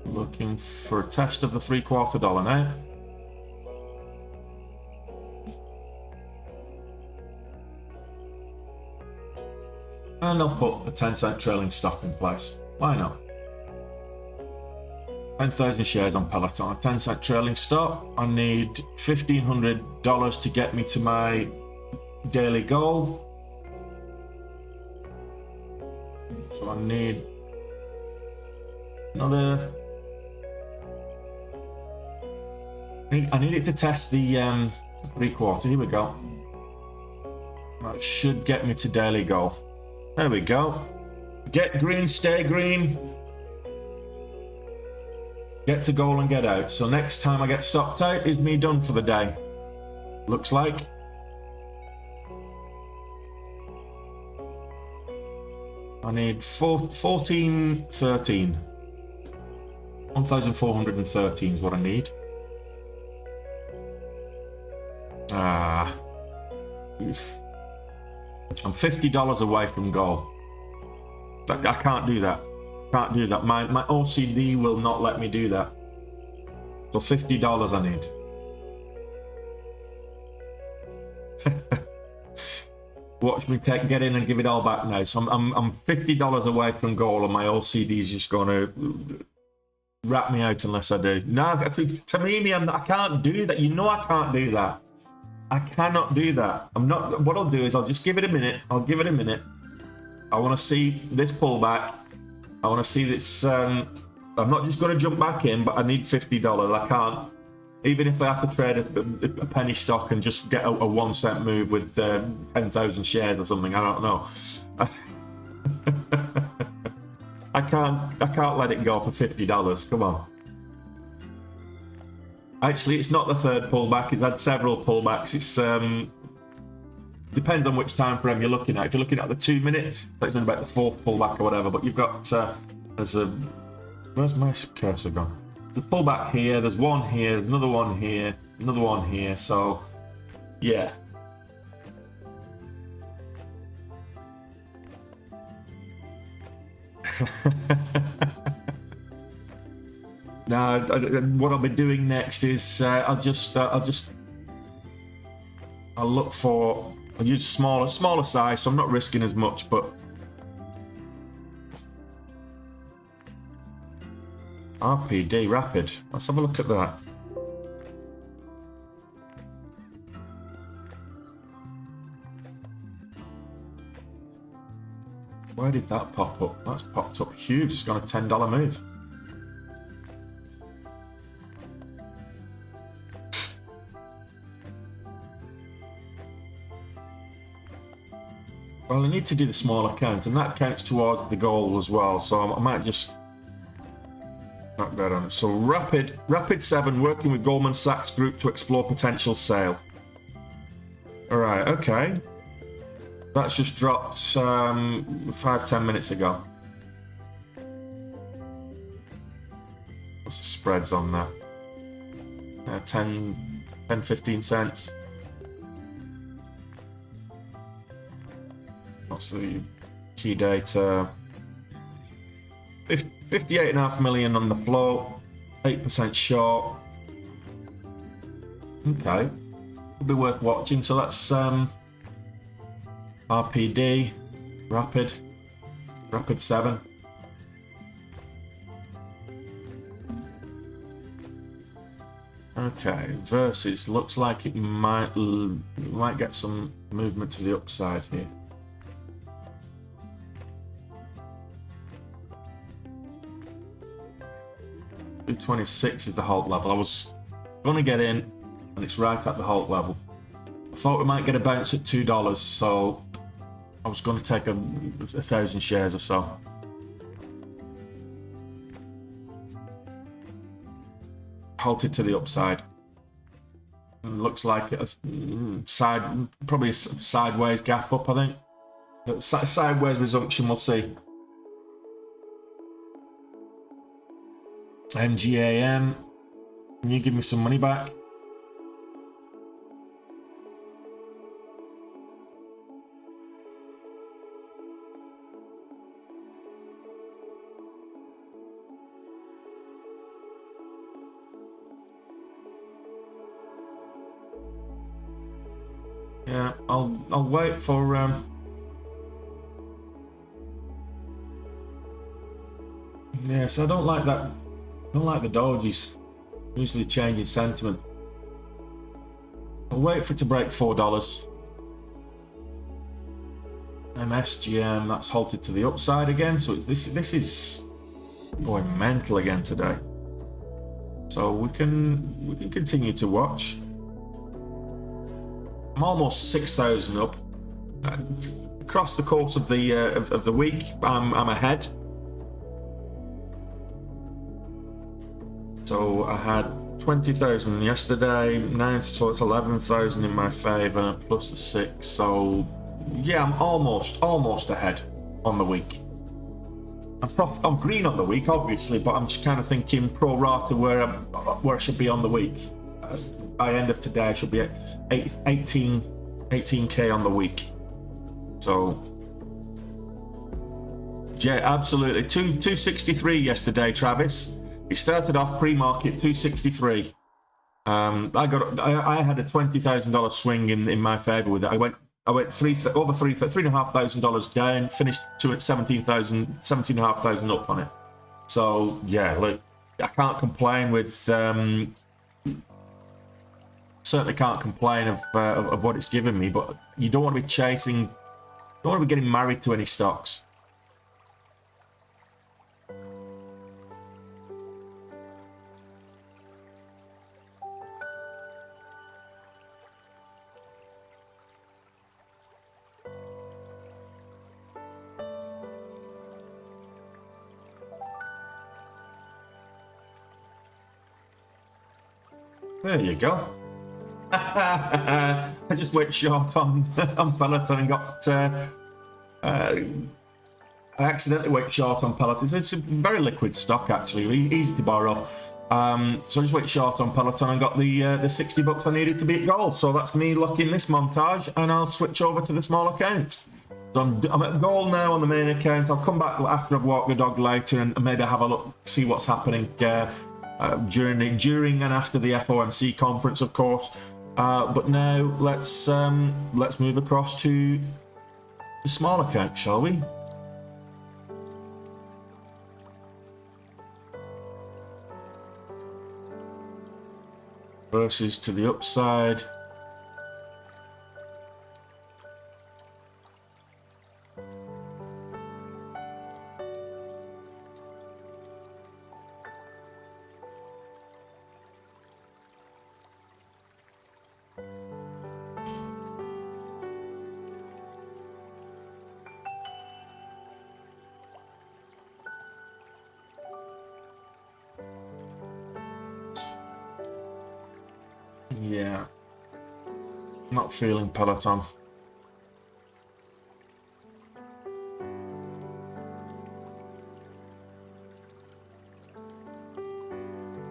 Looking for a test of the $0.75 now. And I'll put a 10-cent trailing stop in place. Why not? 10,000 shares on Peloton, a 10-cent trailing stop. I need $1,500 to get me to my daily goal. So I need another. I need it to test the $0.75. Here we go. That should get me to daily goal. There we go. Get green, stay green. Get to goal and get out. So next time I get stopped out is me done for the day. Looks like. I need 1413. 1,413 is what I need. I'm $50 away from goal. I can't do that. Can't do that. My OCD will not let me do that. So $50 I need. Watch me get in and give it all back now. So I'm $50 away from goal, and my OCD is just going to wrap me out unless I do. No, Tamimi, I can't do that. You know I can't do that. I cannot do that. I'm not. What I'll do is I'll just give it a minute. I'll give it a minute. I want to see this pullback. I want to see this. I'm not just going to jump back in, but I need $50. I can't. Even if I have to trade a penny stock and just get a 1 cent move with 10,000 shares or something, I don't know. I can't let it go for $50. Come on. Actually, it's not the third pullback. It's had several pullbacks. It's depends on which time frame you're looking at. If you're looking at the 2 minute, it's about the fourth pullback or whatever. But you've got there's a where's my cursor gone? The pullback here. There's one here. There's another one here. Another one here. So yeah. Now, what I'll be doing next is I'll look for, I'll use smaller size, so I'm not risking as much, but RPD, rapid. Let's have a look at that. Where did that pop up? That's popped up huge. It's got a $10 move. Well, I need to do the small account, and that counts towards the goal as well. So I might just knock that on. So Rapid 7 working with Goldman Sachs Group to explore potential sale. All right, okay. That's just dropped 5-10 minutes ago. What's the spreads on that? 10-15 cents. What's the key data? 58.5 million on the float, 8% short. Okay, could be worth watching. So that's RPD, Rapid 7. Okay, versus looks like it might get some movement to the upside here. $226 is the halt level. I was going to get in, and it's right at the halt level. I thought we might get a bounce at $2, so I was going to take 1,000 shares or so. Halted to the upside. Looks like a probably a sideways gap up, I think. Sideways resumption, we'll see. MGAM, can you give me some money back? Yeah, I'll wait for yes, I don't like that. I don't like the dojis. Usually changing sentiment. I'll wait for it to break $4. MSGM, that's halted to the upside again. So this is going mental again today. So we can continue to watch. I'm almost 6,000 up. Across the course of the week, I'm ahead. So I had 20,000 yesterday, 9, so it's 11,000 in my favour, plus the 6. So yeah, I'm almost ahead on the week. I'm green on the week, obviously, but I'm just kind of thinking pro rata where I should be on the week. By end of today, I should be at 18K on the week. So yeah, absolutely. 263 yesterday, Travis. It started off pre-market 263. I had a $20,000 swing in my favour with it. I went over $3,500 down, finished at 17,500 up on it. So yeah, look, I can't complain with. Certainly can't complain of what it's given me, but you don't want to be chasing. You don't want to be getting married to any stocks. There you go. I just went short on Peloton and got. I accidentally went short on Peloton. It's a very liquid stock, actually, easy to borrow. So I just went short on Peloton and got the $60 I needed to beat gold. So that's me locking this montage, and I'll switch over to the small account. So I'm at goal now on the main account. I'll come back after I've walked the dog later and maybe have a look, see what's happening during and after the FOMC conference, of course. But now let's move across to the small account, shall we? Versus to the upside. Yeah, not feeling Peloton.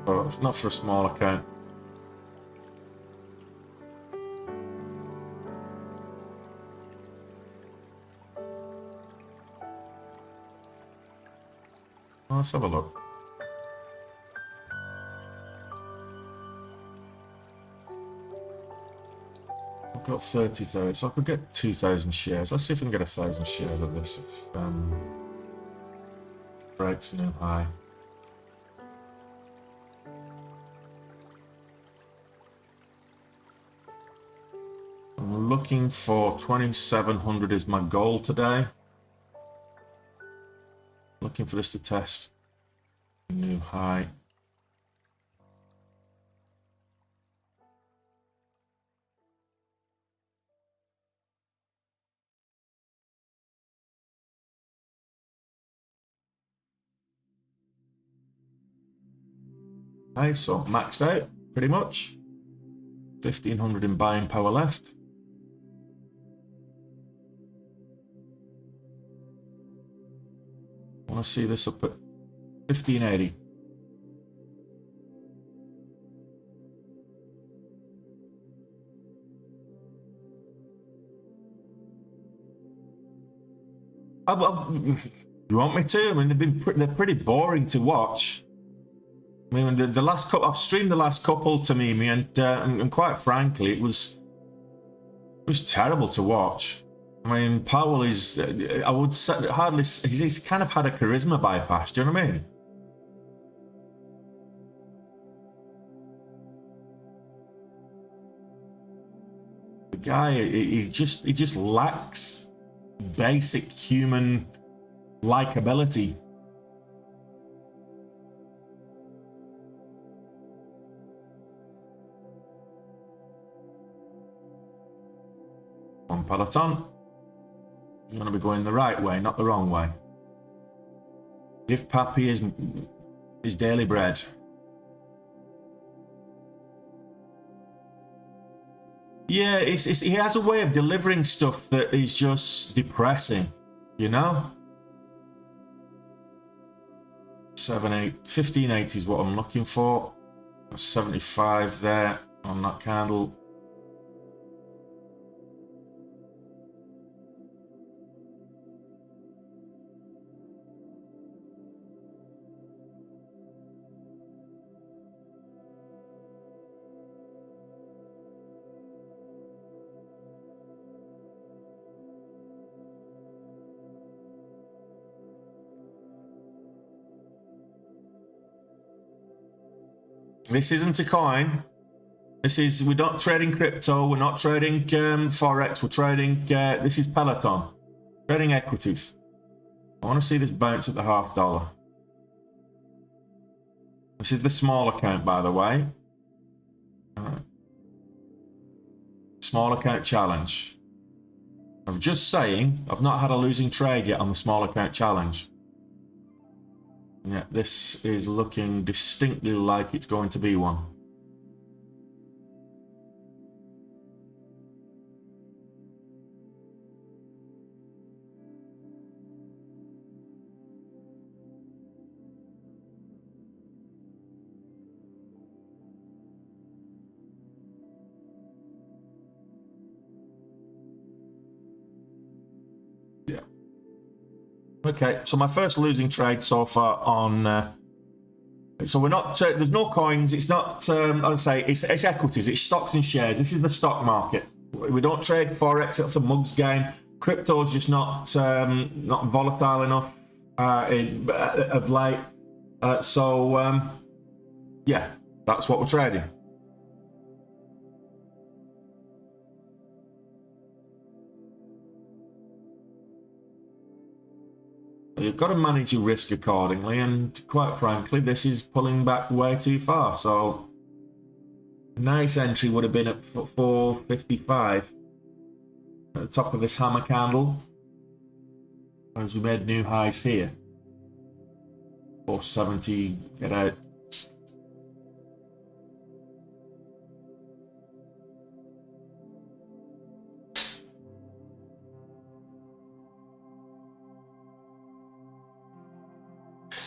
Oh, not for a small account. Let's have a look. I've got 30,000, so I could get 2,000 shares. Let's see if we can get 1,000 shares of this if breaks a new high. I'm looking for 2,700 is my goal today. Looking for this to test a new high. Okay, so maxed out pretty much. 1,500 in buying power left. I want to see this up at 1,580. You want me to? I mean, they're pretty boring to watch. I mean, the last couple, I've streamed the last couple to Mimi, and quite frankly, it was terrible to watch. I mean, Powell is, I would say, hardly, he's kind of had a charisma bypass. Do you know what I mean? The guy, he just lacks basic human likability. On Peloton, you want to be going the right way, not the wrong way. Give Pappy his daily bread. Yeah, he has a way of delivering stuff that is just depressing, you know? 1580 is what I'm looking for. 75 there on that candle. This isn't a coin. We're not trading crypto. We're not trading Forex. We're trading, this is Peloton. Trading equities. I want to see this bounce at the $0.50. This is the small account, by the way. Small account challenge. I'm just saying, I've not had a losing trade yet on the small account challenge. Yeah, this is looking distinctly like it's going to be one. Yeah. Okay, so my first losing trade so far on So we're not, there's no coins, it's not, I'd say, it's equities, it's stocks and shares. This is the stock market. We don't trade Forex, that's a mug's game. Crypto's just not volatile enough of late. Yeah, that's what we're trading. You've got to manage your risk accordingly, and quite frankly, this is pulling back way too far. So, a nice entry would have been at 455 at the top of this hammer candle, as we made new highs here. 470, get out.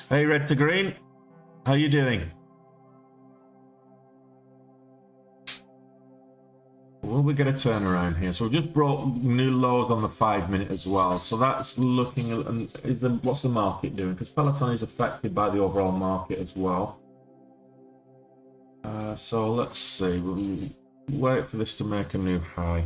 Hey, red to green, how you doing? Will we get a turnaround here? So we just brought new lows on the 5 minute as well. So that's looking at, what's the market doing? Because Peloton is affected by the overall market as well. So let's see, we'll wait for this to make a new high.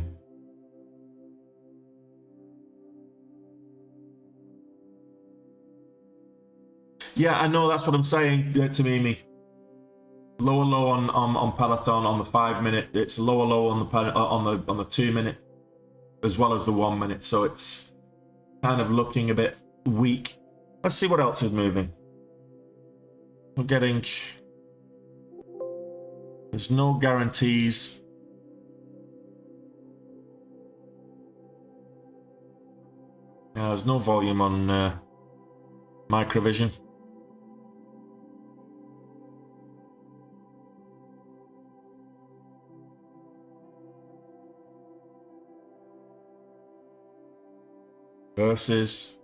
Yeah, I know, that's what I'm saying to Mimi. Lower low on Peloton on the 5 minute. It's lower low on the 2 minute, as well as the 1 minute. So it's kind of looking a bit weak. Let's see what else is moving. We're getting. There's no guarantees. There's no volume on Microvision. Versus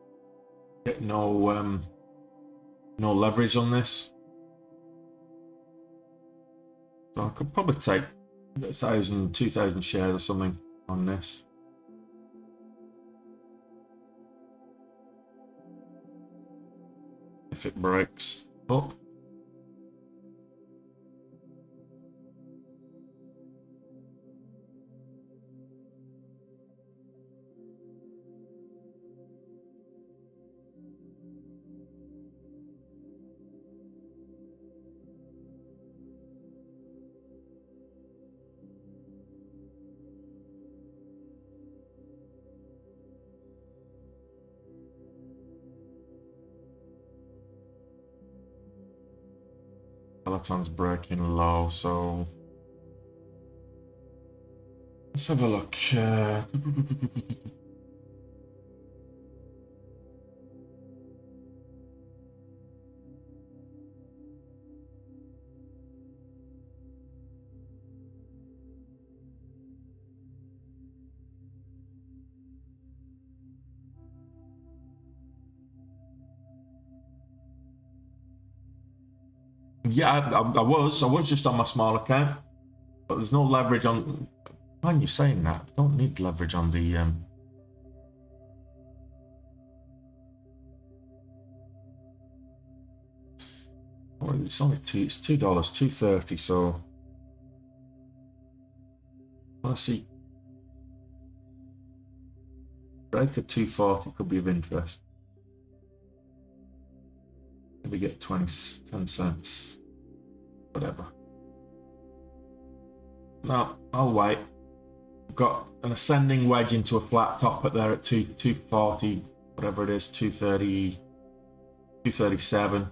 get no leverage on this. So I could probably take 1,000, 2,000 shares or something on this. If it breaks up. Peloton's breaking low, so let's have a look. Yeah, I was just on my small account, but there's no leverage on. Why are you saying that? I don't need leverage on the. Well, it's only it's $2, $2.30. So let's see. Break of 240 could be of interest. Maybe get 10 cents. Whatever. No, I'll wait. We've got an ascending wedge into a flat top at there at 240, whatever it is, 230, 237.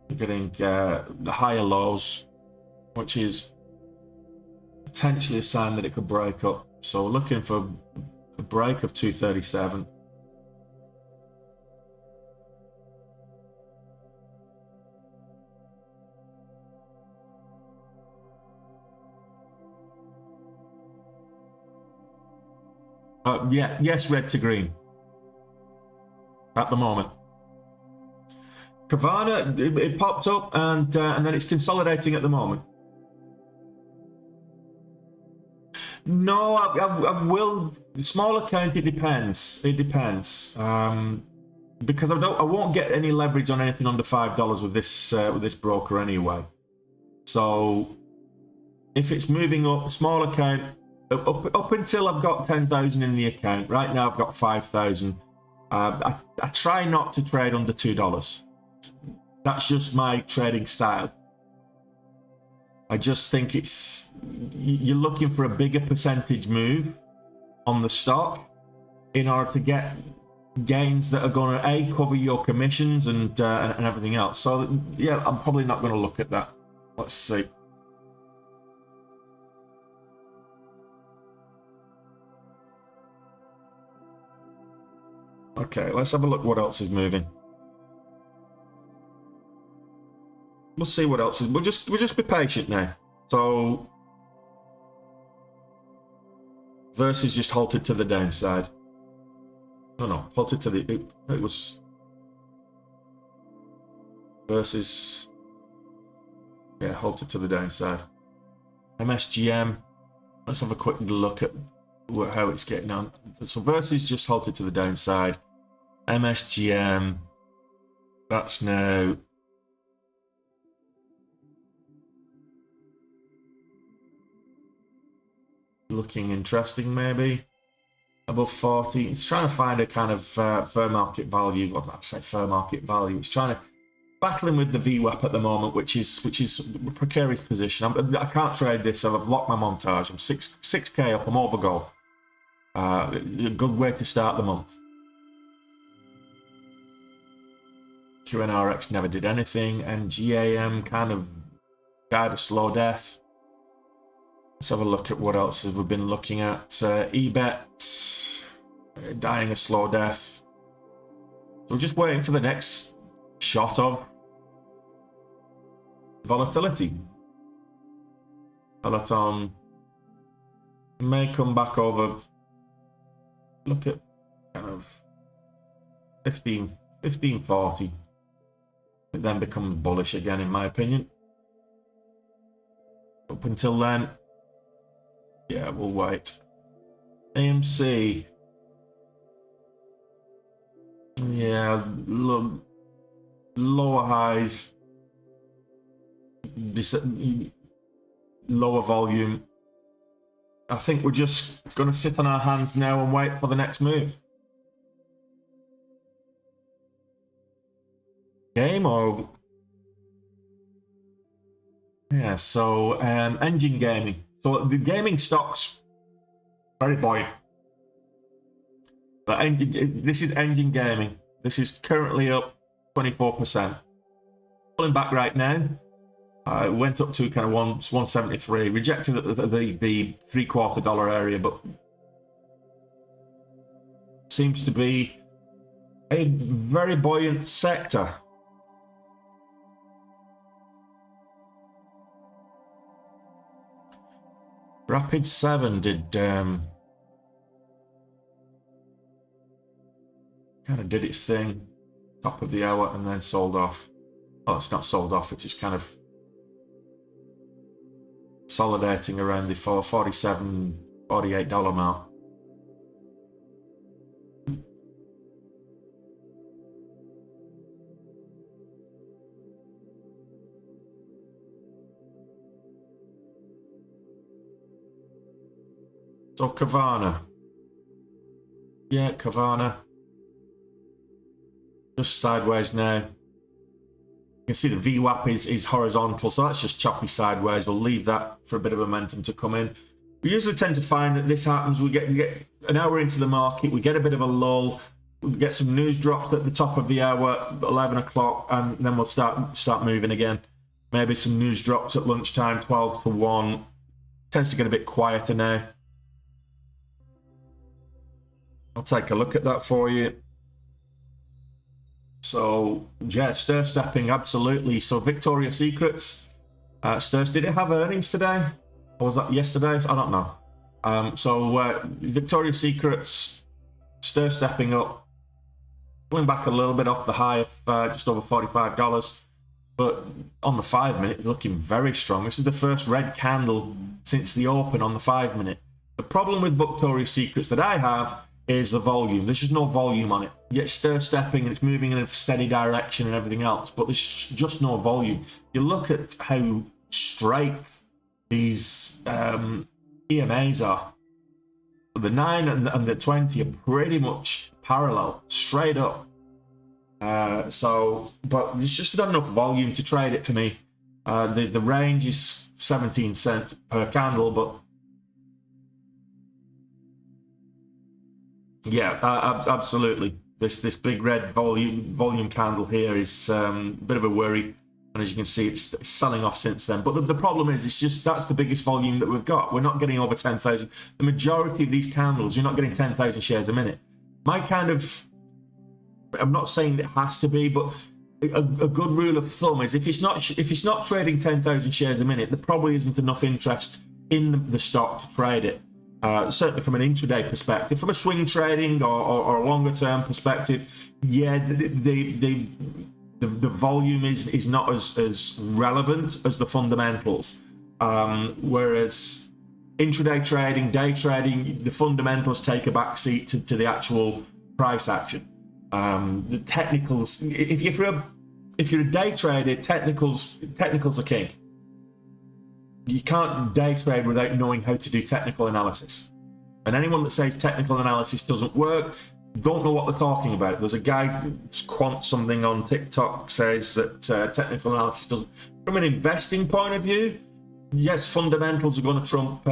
You're getting the higher lows, which is potentially a sign that it could break up. So looking for a break of 237. Yeah, yes, red to green at the moment. Kavana, it popped up and then it's consolidating at the moment. No, I will. Small account, it depends. It depends. because I won't get any leverage on anything under $5 with this broker anyway. So if it's moving up, small account, up until I've got 10,000 in the account. Right now I've got 5,000. I try not to trade under $2. That's just my trading style. I just think you're looking for a bigger percentage move on the stock in order to get gains that are going to cover your commissions and everything else. So yeah, I'm probably not going to look at that. Let's see. Okay, let's have a look what else is moving. We'll see what else is. We'll just be patient now. So versus just halted to the downside. No, halted to the it was versus, yeah, halted to the downside. MSGM. Let's have a quick look at how it's getting on. So versus just halted to the downside. MSGM. That's now looking interesting, maybe above 40. It's trying to find a kind of fair market value. Well, I say fair market value. It's trying to battling with the VWAP at the moment, which is a precarious position. I can't trade this, so I've locked my montage. I'm 6K up. I'm over goal. A good way to start the month. QNRX never did anything, and GAM kind of died a slow death. Let's have a look at what else we've been looking at. eBet dying a slow death. So we're just waiting for the next shot of volatility. Peloton may come back over. Look at kind of 1540. It then becomes bullish again, in my opinion. Up until then, yeah, we'll wait. AMC. Yeah, lower highs. Lower volume. I think we're just going to sit on our hands now and wait for the next move. Game or... Yeah, so engine gaming. So the gaming stocks, very buoyant. But this is engine gaming. This is currently up 24%. Pulling back right now. It went up to kind of 173, rejected the $0.75 area, but seems to be a very buoyant sector. Rapid 7 did kind of did its thing, top of the hour, and then sold off. Well, it's not sold off, it's just kind of consolidating around the $47, $48 mark. So Kavana. Yeah, Kavana. Just sideways now. You can see the VWAP is horizontal, so that's just choppy sideways. We'll leave that for a bit of momentum to come in. We usually tend to find that this happens. We get an hour into the market, we get a bit of a lull, we get some news drops at the top of the hour, 11 o'clock, and then we'll start moving again. Maybe some news drops at lunchtime, 12 to 1. Tends to get a bit quieter now. I'll take a look at that for you. So, yeah, stir stepping, absolutely. So, Victoria's Secrets, did it have earnings today? Or was that yesterday? I don't know. Victoria's Secrets, stir stepping up, going back a little bit off the high of just over $45. But on the 5 minute, it's looking very strong. This is the first red candle since the open on the 5 minute. The problem with Victoria's Secrets that I have is the volume. There's just no volume on it. Yet stir stepping and it's moving in a steady direction and everything else, but there's just no volume. You look at how straight these EMAs are. The 9 and the 20 are pretty much parallel, straight up. But there's just not enough volume to trade it for me. The range is 17 cents per candle, but yeah, absolutely. This big red volume candle here is a bit of a worry, and as you can see, it's selling off since then. But the problem is, it's just that's the biggest volume that we've got. We're not getting over 10,000. The majority of these candles, you're not getting 10,000 shares a minute. I'm not saying it has to be, but a good rule of thumb is if it's not trading 10,000 shares a minute, there probably isn't enough interest in the stock to trade it. Certainly from an intraday perspective. From a swing trading or a longer term perspective, yeah, the volume is not as relevant as the fundamentals. Whereas intraday trading, day trading, the fundamentals take a backseat to the actual price action. The technicals, if you're a day trader, technicals are king. You can't day trade without knowing how to do technical analysis. And anyone that says technical analysis doesn't work, don't know what they're talking about. There's a guy, Quant something on TikTok, says that technical analysis doesn't. From an investing point of view, yes, fundamentals are going to trump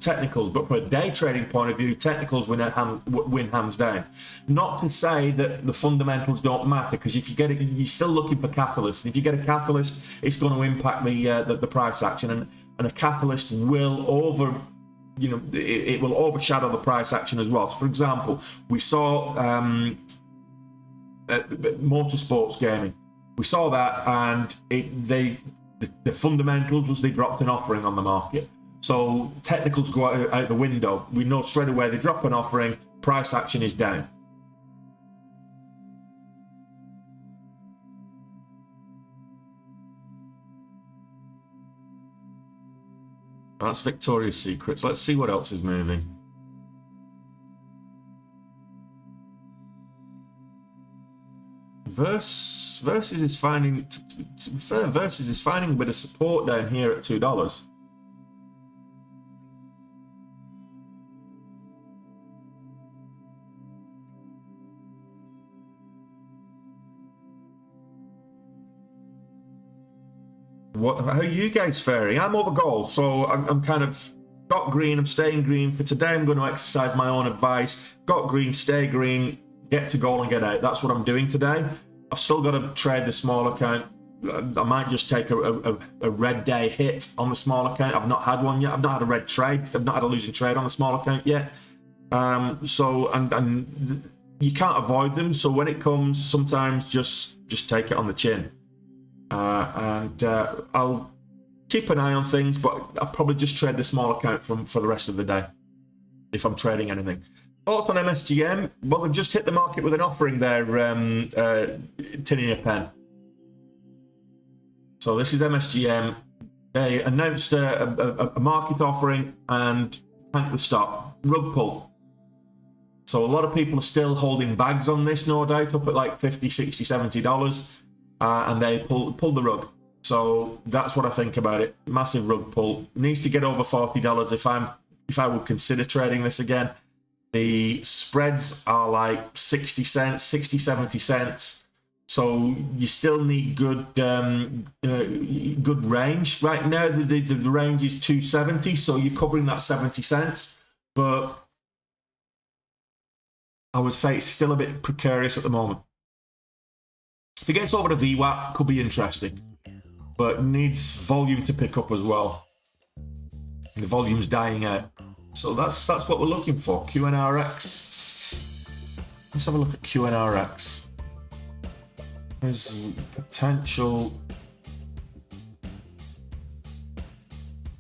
technicals, but from a day trading point of view, technicals win hands down. Not to say that the fundamentals don't matter, because if you get it, you're still looking for catalysts. If you get a catalyst, it's going to impact the price action, and a catalyst will it will overshadow the price action as well. So for example, we saw motorsports gaming. We saw that, and the fundamentals was they dropped an offering on the market. So technicals go out the window. We know straight away they drop an offering, price action is down. That's Victoria's Secrets. Let's see what else is moving. Versus is finding, to be fair, Versus is finding a bit of support down here at $2. How are you guys faring? I'm over gold, so I'm kind of got green. I'm staying green for today. I'm going to exercise my own advice. Got green, stay green. Get to gold and get out. That's what I'm doing today. I've still got to trade the small account. I might just take a red day hit on the small account. I've not had one yet. I've not had a red trade. I've not had a losing trade on the small account yet. And you can't avoid them. So when it comes, sometimes just take it on the chin. I'll keep an eye on things, but I'll probably just trade the small account for the rest of the day if I'm trading anything. Thoughts on MSGM? Well, they've just hit the market with an offering there, tinning a pen. So this is MSGM. They announced a market offering and tanked the stock. Rug pull. So a lot of people are still holding bags on this, no doubt, up at like $50, $60, $70. And they pulled the rug. So that's what I think about it. Massive rug pull. It needs to get over $40 if I would consider trading this again. The spreads are like 60 cents, 60, 70 cents. So you still need good range. Right now, the range is 270, so you're covering that 70 cents. But I would say it's still a bit precarious at the moment. If it gets over the VWAP, could be interesting, but needs volume to pick up as well. And the volume's dying out. So that's what we're looking for. QNRX. Let's have a look at QNRX. There's potential.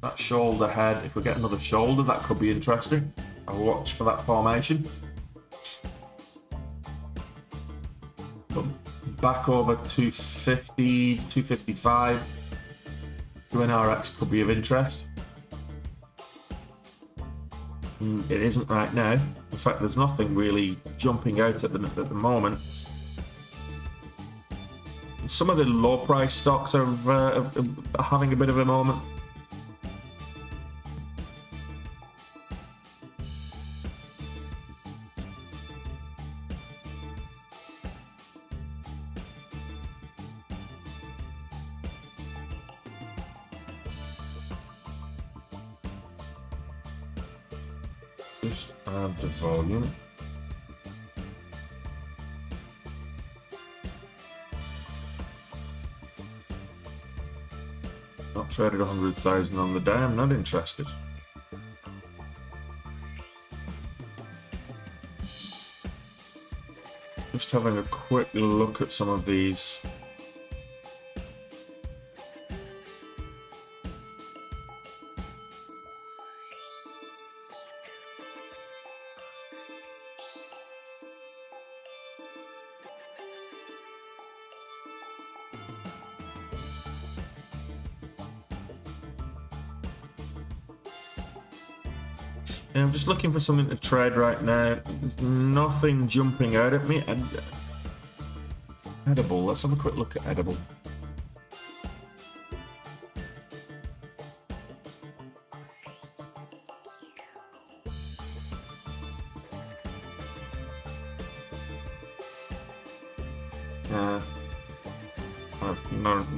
That shoulder head. If we get another shoulder, that could be interesting. I'll watch for that formation. Back over 250, 255. QNRX could be of interest. It isn't right now. In fact, there's nothing really jumping out at the moment. Some of the low price stocks are having a bit of a moment. Just add the volume. Not traded 100,000 on the day. I'm not interested. Just having a quick look at some of these. Yeah, I'm just looking for something to trade right now. There's nothing jumping out at me. And edible. Let's have a quick look at edible.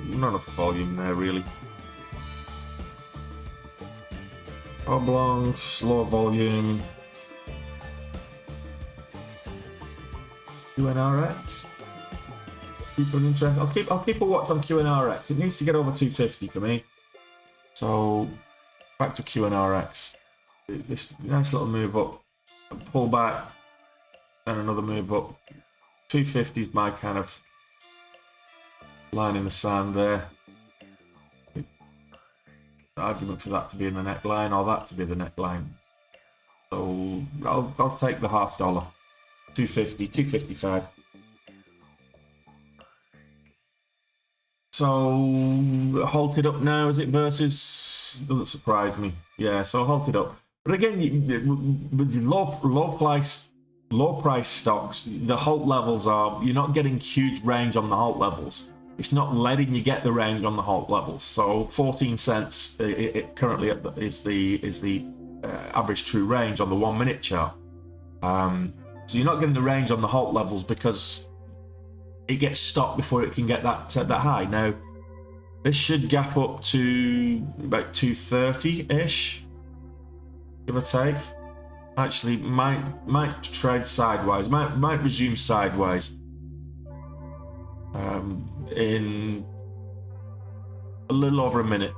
Not a volume there really. Oblong, slow volume. QNRX. I'll keep a watch on QNRX. It needs to get over 250 for me. So back to QNRX. This nice little move up, pull back, then another move up. 250 is my kind of line in the sand there. The argument for that to be in the neckline or that to be the neckline. So I'll take the $0.50, 250, 255. So halted up now, is it versus? Doesn't surprise me. Yeah, so halted up. But again, with the low price stocks, the halt levels are, you're not getting huge range on the halt levels. It's not letting you get the range on the halt levels. So 14 cents currently is the average true range on the 1 minute chart. So you're not getting the range on the halt levels because it gets stopped before it can get that high. Now this should gap up to about 230-ish, give or take. Actually, might trade sideways. Might resume sideways. In a little over a minute.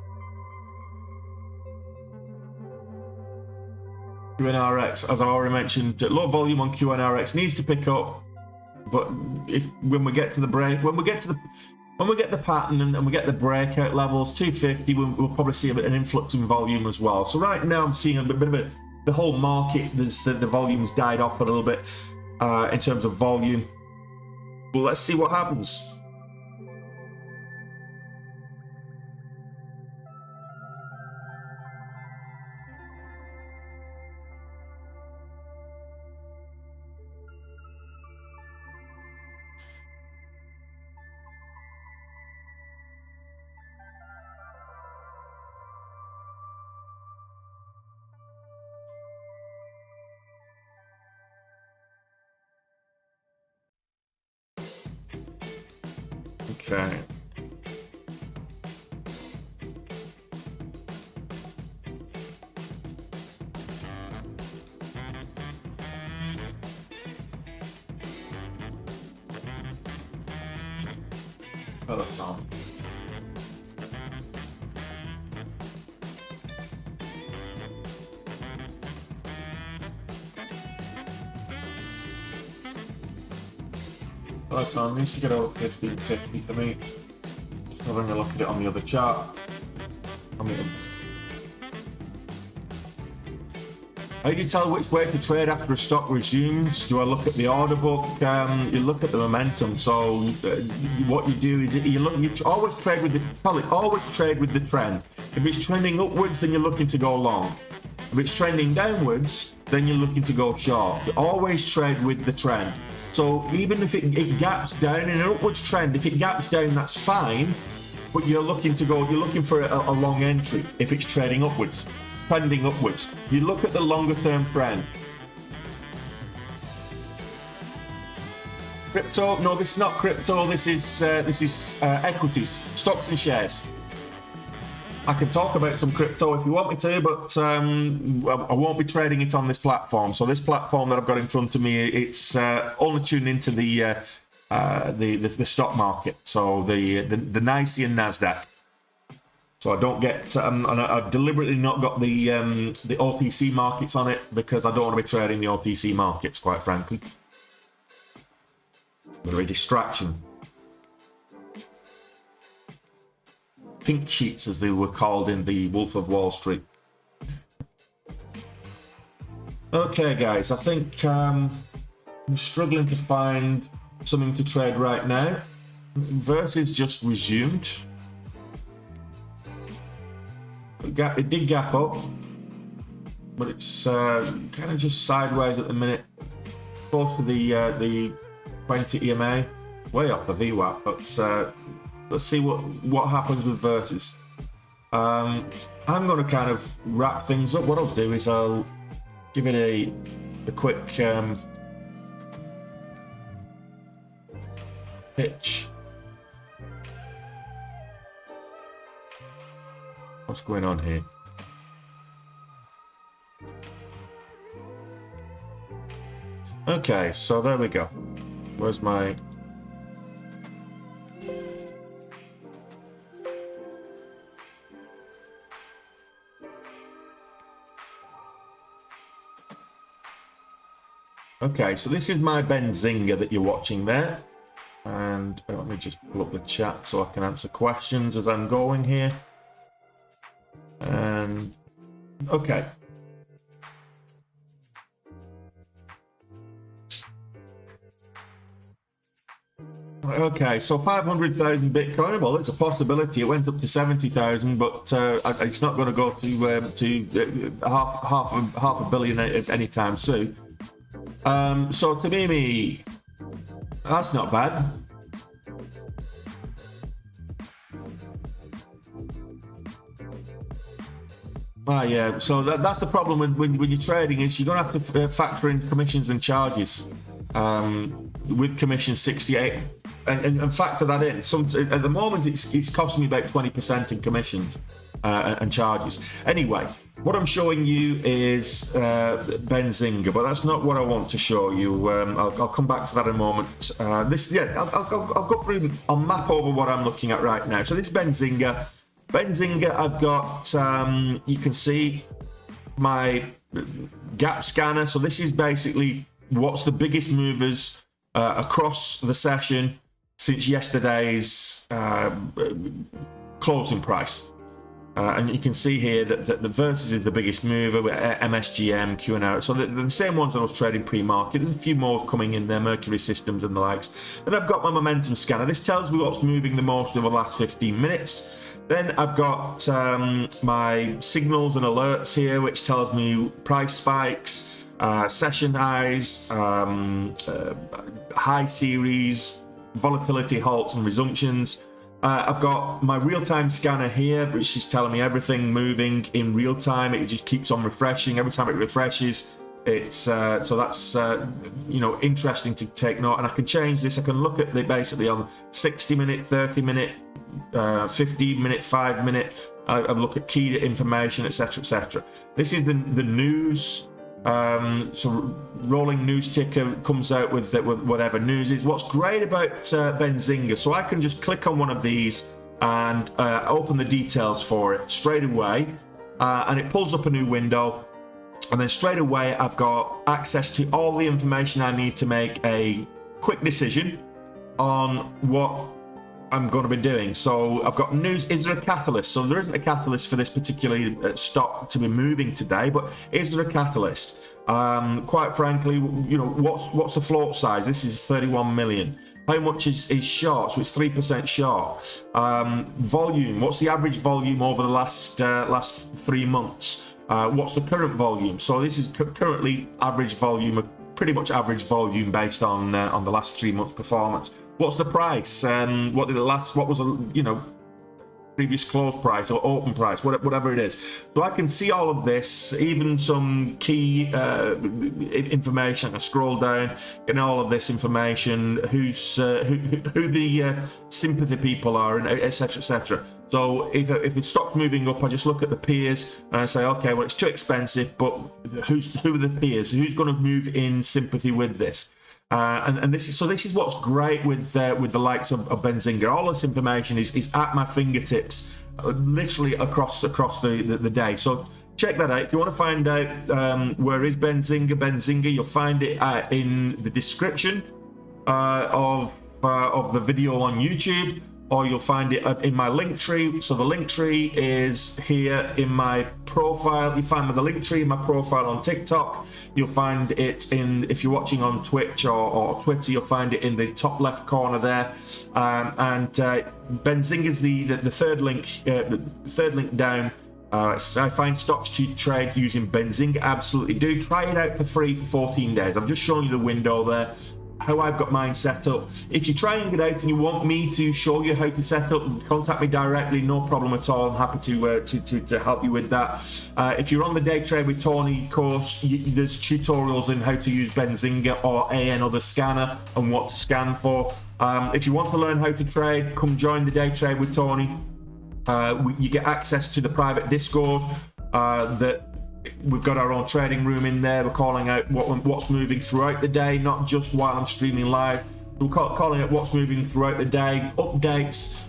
QNRX, as I already mentioned, low volume on QNRX needs to pick up, but when we get to the break, when we get the pattern and we get the breakout levels, 250, we'll probably see a bit an influx in volume as well. So right now I'm seeing a bit of the whole market. The volume's died off a little bit in terms of volume. Well, let's see what happens. Okay. Oh, that's on. That's on. Needs to get over 1550 for me. Just having a look at it on the other chart. How do you tell which way to trade after a stock resumes? Do I look at the order book? You look at the momentum. So what you do is you always trade with the trend. If it's trending upwards, then you're looking to go long. If it's trending downwards, then you're looking to go short. You always trade with the trend. So even if it gaps down in an upwards trend, if it gaps down, that's fine. But you're looking for a long entry if it's trading upwards, trending upwards. You look at the longer term trend. Crypto? No, this is not crypto. This is equities, stocks and shares. I can talk about some crypto if you want me to, but I won't be trading it on this platform. So this platform that I've got in front of me, it's only tuned into the stock market. So the NYSE and NASDAQ. So I don't get, and I've deliberately not got the OTC markets on it because I don't want to be trading the OTC markets, quite frankly. They're a distraction. Pink sheets, as they were called in the Wolf of Wall Street. Okay, guys, I think I'm struggling to find something to trade right now. Versus just resumed. It did gap up, but it's kind of just sideways at the minute, close to the 20 EMA, way off the VWAP, but let's see what happens with Versus. I'm going to kind of wrap things up. What I'll do is I'll give it a quick pitch. What's going on here? Okay, so there we go. Where's my... Okay, so this is my Benzinga that you're watching there. And let me just pull up the chat so I can answer questions as I'm going here. And okay. Okay, so 500,000 Bitcoin. Well, it's a possibility. It went up to 70,000, but it's not going to go to half a billion anytime soon. So to me, that's not bad. Yeah, so that's the problem when you're trading, is you're going to have to factor in commissions and charges. With commission 68, and factor that in. At the moment, it's costing me about 20% in commissions and charges. Anyway, what I'm showing you is Benzinga, but that's not what I want to show you. I'll come back to that in a moment. I'll go through. I'll map over what I'm looking at right now. So this Benzinga, I've got. You can see my gap scanner. So this is basically what's the biggest movers across the session since yesterday's closing price. And you can see here that the Versus is the biggest mover with MSGM, QNR. So the same ones I was trading pre-market. There's a few more coming in there, Mercury Systems and the likes. Then I've got my momentum scanner. This tells me what's moving the most over the last 15 minutes. Then I've got my signals and alerts here, which tells me price spikes, session highs, high series, volatility halts and resumptions. I've got my real-time scanner here, which is telling me everything moving in real time. It just keeps on refreshing. Every time it refreshes, it's so that's interesting to take note. And I can change this. I can look at basically on 60-minute, 30-minute, 15-minute, 5-minute. I look at key information, etc., etc. This is the news. So rolling news ticker comes out with whatever news is. What's great about Benzinga, so I can just click on one of these and open the details for it straight away, and it pulls up a new window, and then straight away I've got access to all the information I need to make a quick decision on what I'm going to be doing. So I've got news. Is there a catalyst? So there isn't a catalyst for this particular stock to be moving today, but is there a catalyst? Quite frankly, what's the float size? This is 31 million. How much is short? So it's 3% short. Volume. What's the average volume over the last 3 months? What's the current volume? So this is currently average volume, pretty much average volume based on the last 3 months performance. What's the price? What did it last? What was previous close price or open price, whatever it is. So I can see all of this, even some key information. I can scroll down, get all of this information, who the sympathy people are, and etc, etc. So if it stops moving up, I just look at the peers and I say, okay, well, it's too expensive, but who are the peers? Who's going to move in sympathy with this? And this is what's great with the likes of Benzinga. All this information is at my fingertips, literally across the day. So check that out. If you want to find out where is Benzinga, you'll find it in the description of the video on YouTube, or you'll find it in my link tree. So the link tree is here in my profile. You find the link tree in my profile on TikTok. You'll find it if you're watching on Twitch or Twitter, you'll find it in the top left corner there. And Benzinga is the third link, down. I find stocks to trade using Benzinga. Absolutely do. Try it out for free for 14 days. I've just shown you the window there, how I've got mine set up. If you're trying it out and you want me to show you how to set up, contact me directly, no problem at all. I'm happy to help you with that. If you're on the Day Trade with Tony course, there's tutorials in how to use Benzinga or any other scanner and what to scan for. If you want to learn how to trade, come join the Day Trade with Tony. You get access to the private Discord that we've got our own trading room in there. We're calling out what's moving throughout the day, not just while I'm streaming live. We're calling out what's moving throughout the day, updates,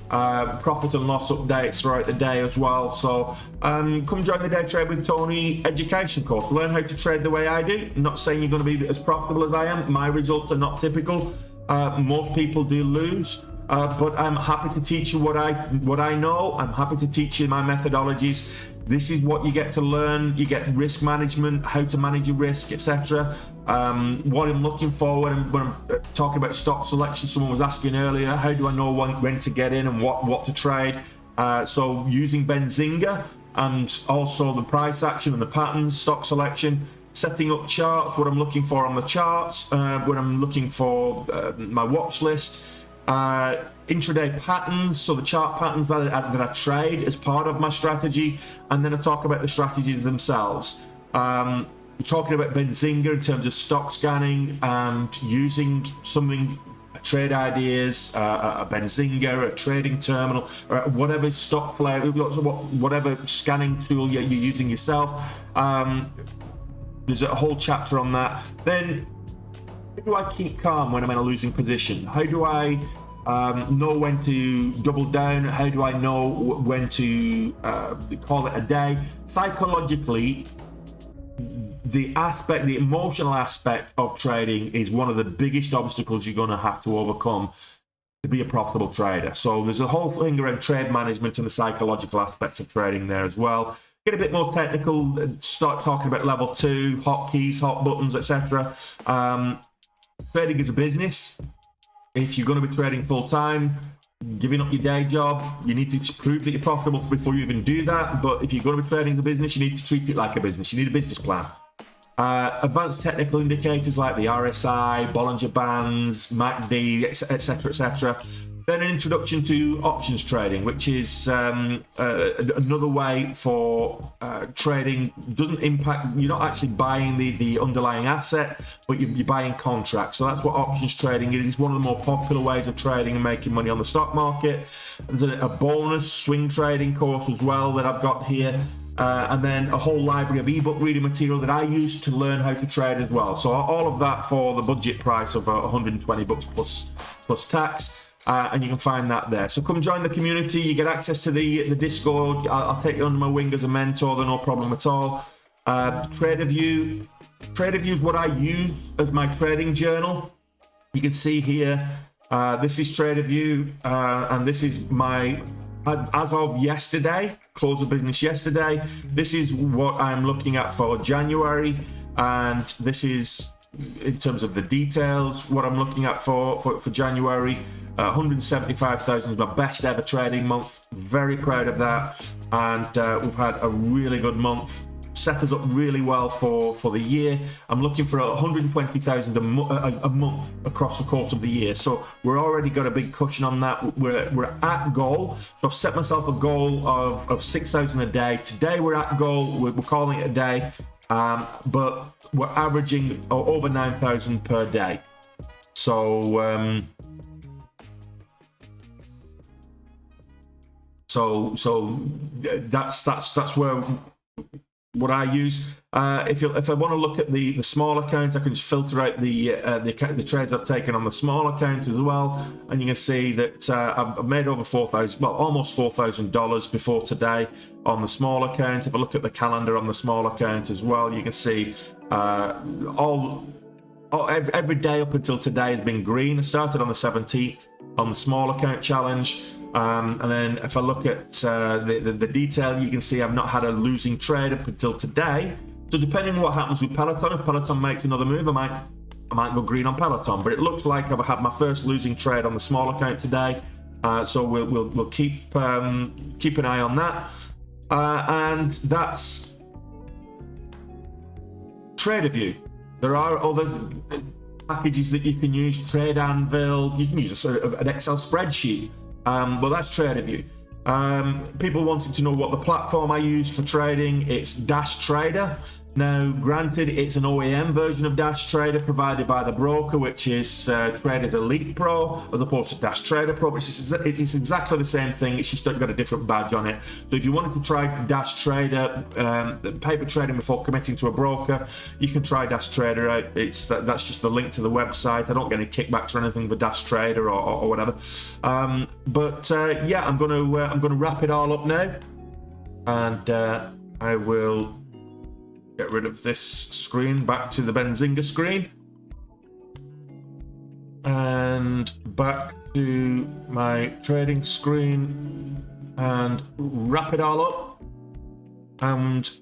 profit and loss updates throughout the day as well. So come join the Day Trade with Tony education course. Learn how to trade the way I do. I'm not saying you're going to be as profitable as I am. My results are not typical. Most people do lose. But I'm happy to teach you what I know. I'm happy to teach you my methodologies. This is what you get to learn. You get risk management, how to manage your risk, etc. What I'm looking for when I'm talking about stock selection. Someone was asking earlier, how do I know when to get in and what to trade? So using Benzinga and also the price action and the patterns, stock selection, setting up charts, what I'm looking for on the charts, when I'm looking for my watch list. Intraday patterns, so the chart patterns that I trade as part of my strategy, and then I talk about the strategies themselves. We're talking about Benzinga in terms of stock scanning and using something, trade ideas, a Benzinga, a trading terminal, or whatever stock flow, whatever scanning tool you're using yourself. There's a whole chapter on that. Then, how do I keep calm when I'm in a losing position? How do I know when to double down? How do I know when to call it a day? Psychologically, the emotional aspect of trading is one of the biggest obstacles you're going to have to overcome to be a profitable trader. So there's a whole thing around trade management and the psychological aspects of trading there as well. Get a bit more technical, start talking about level 2, hotkeys, hot buttons, etc. Trading is a business. If you're going to be trading full-time, giving up your day job, you need to prove that you're profitable before you even do that. But if you're going to be trading as a business, you need to treat it like a business. You need a business plan. Advanced technical indicators like the RSI, Bollinger Bands, MACD, etc., etc. Then an introduction to options trading, which is another way for trading. Doesn't impact, you're not actually buying the underlying asset, but you're buying contracts. So that's what options trading is. It's one of the more popular ways of trading and making money on the stock market. There's a bonus swing trading course as well that I've got here. And then a whole library of ebook reading material that I use to learn how to trade as well. So all of that for the budget price of $120 plus tax. And you can find that there. So come join the community. You get access to the Discord. I'll take you under my wing as a mentor. There's no problem at all. TraderView. TraderView is what I use as my trading journal. You can see here, this is TraderView, and this is my, as of yesterday, close of business yesterday. This is what I'm looking at for January, and this is, in terms of the details, what I'm looking at for January. 175,000 is my best ever trading month. Very proud of that, and we've had a really good month. set us up really well for the year. I'm looking for 120,000 a month across the course of the year. So we're already got a big cushion on that. We're at goal. So I've set myself a goal of 6,000 a day. Today we're at goal. We're calling it a day, but we're averaging over 9,000 per day. So so that's where what I use. If I want to look at the small account, I can just filter out the trades I've taken on the small account as well, and you can see that I've made over $4,000, well, almost $4,000 before today on the small account. If I look at the calendar on the small account as well, you can see every day up until today has been green. I started on the 17th on the small account challenge. And then if I look at the detail, you can see I've not had a losing trade up until today. So depending on what happens with Peloton, if Peloton makes another move, I might go green on Peloton. But it looks like I've had my first losing trade on the small account today. So we'll keep an eye on that. And that's TraderView. There are other packages that you can use. Trade Anvil. You can use an Excel spreadsheet. But that's TraderView. People wanted to know what the platform I use for trading. It's Dash Trader. Now, granted, it's an OEM version of Dash Trader provided by the broker, which is Traders Elite Pro, as opposed to Dash Trader Pro. It's exactly the same thing. It's just got a different badge on it. So if you wanted to try Dash Trader, paper trading before committing to a broker, you can try Dash Trader out. That's just the link to the website. I don't get any kickbacks or anything with Dash Trader or whatever. Yeah, I'm gonna wrap it all up now, and I will get rid of this screen, back to the Benzinga screen, and back to my trading screen, and wrap it all up, and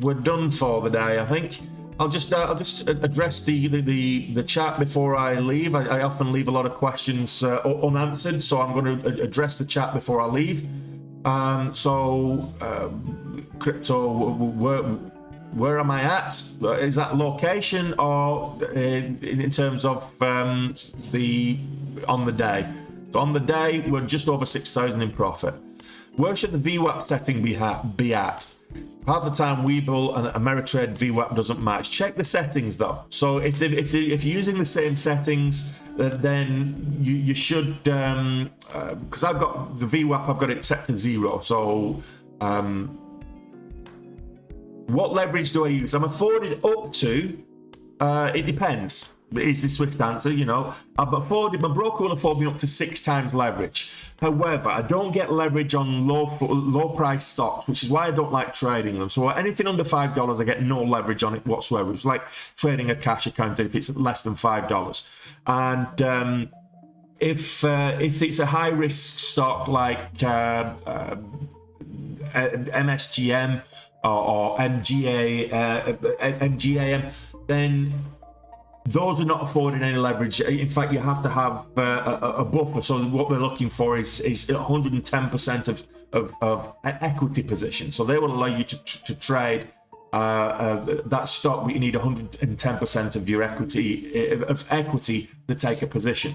we're done for the day. I think I'll just address the chat before I leave. I often leave a lot of questions unanswered, so I'm going to address the chat before I leave. Crypto, where am I at? Is that location or in terms of on the day? So on the day, we're just over 6,000 in profit. Where should the VWAP setting be at? Half the time, Webull and Ameritrade VWAP doesn't match. Check the settings though. So if you're using the same settings, then you should, because I've got the VWAP, I've got it set to 0. So what leverage do I use? I'm afforded up to, it depends, is the swift answer. You know, my broker will afford me up to 6 times leverage. However, I don't get leverage on low price stocks, which is why I don't like trading them. So anything under $5, I get no leverage on it whatsoever. It's like trading a cash account if it's less than $5. And if it's a high risk stock like MSGM or MGAM, then those are not afforded any leverage. In fact, you have to have a buffer. So what they're looking for is 110% of equity position. So they will allow you to trade that stock, but you need 110% of your equity to take a position.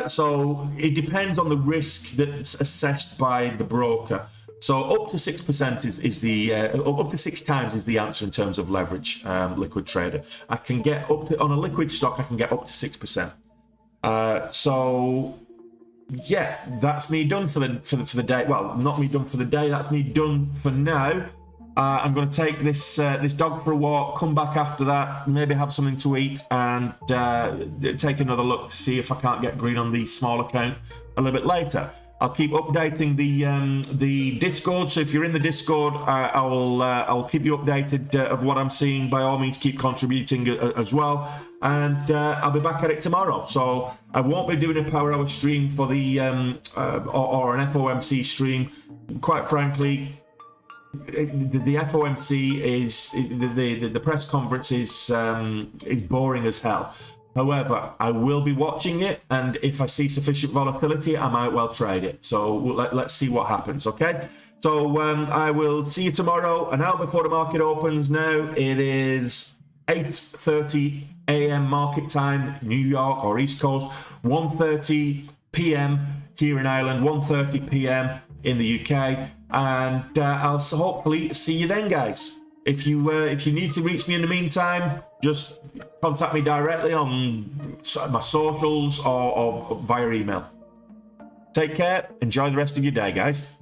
So it depends on the risk that's assessed by the broker. So up to 6% is the up to 6 times is the answer in terms of leverage. Liquid trader, I can get up to, on a liquid stock, I can get up to 6%. So yeah, that's me done for the day. Well, not me done for the day. That's me done for now. I'm going to take this dog for a walk, come back after that, maybe have something to eat, and take another look to see if I can't get green on the small account a little bit later. I'll keep updating the Discord. So if you're in the Discord, I'll keep you updated of what I'm seeing. By all means, keep contributing as well, and I'll be back at it tomorrow. So I won't be doing a power hour stream for the or an FOMC stream. Quite frankly, the FOMC is the press conference is boring as hell. However, I will be watching it, and if I see sufficient volatility, I might well trade it. So let's see what happens, okay? So I will see you tomorrow, an hour before the market opens. Now it is 8:30 a.m. market time, New York or East Coast, 1:30 p.m. here in Ireland, 1:30 p.m. in the UK, and I'll hopefully see you then, guys. If you need to reach me in the meantime, just contact me directly on my socials or via email. Take care. Enjoy the rest of your day, guys.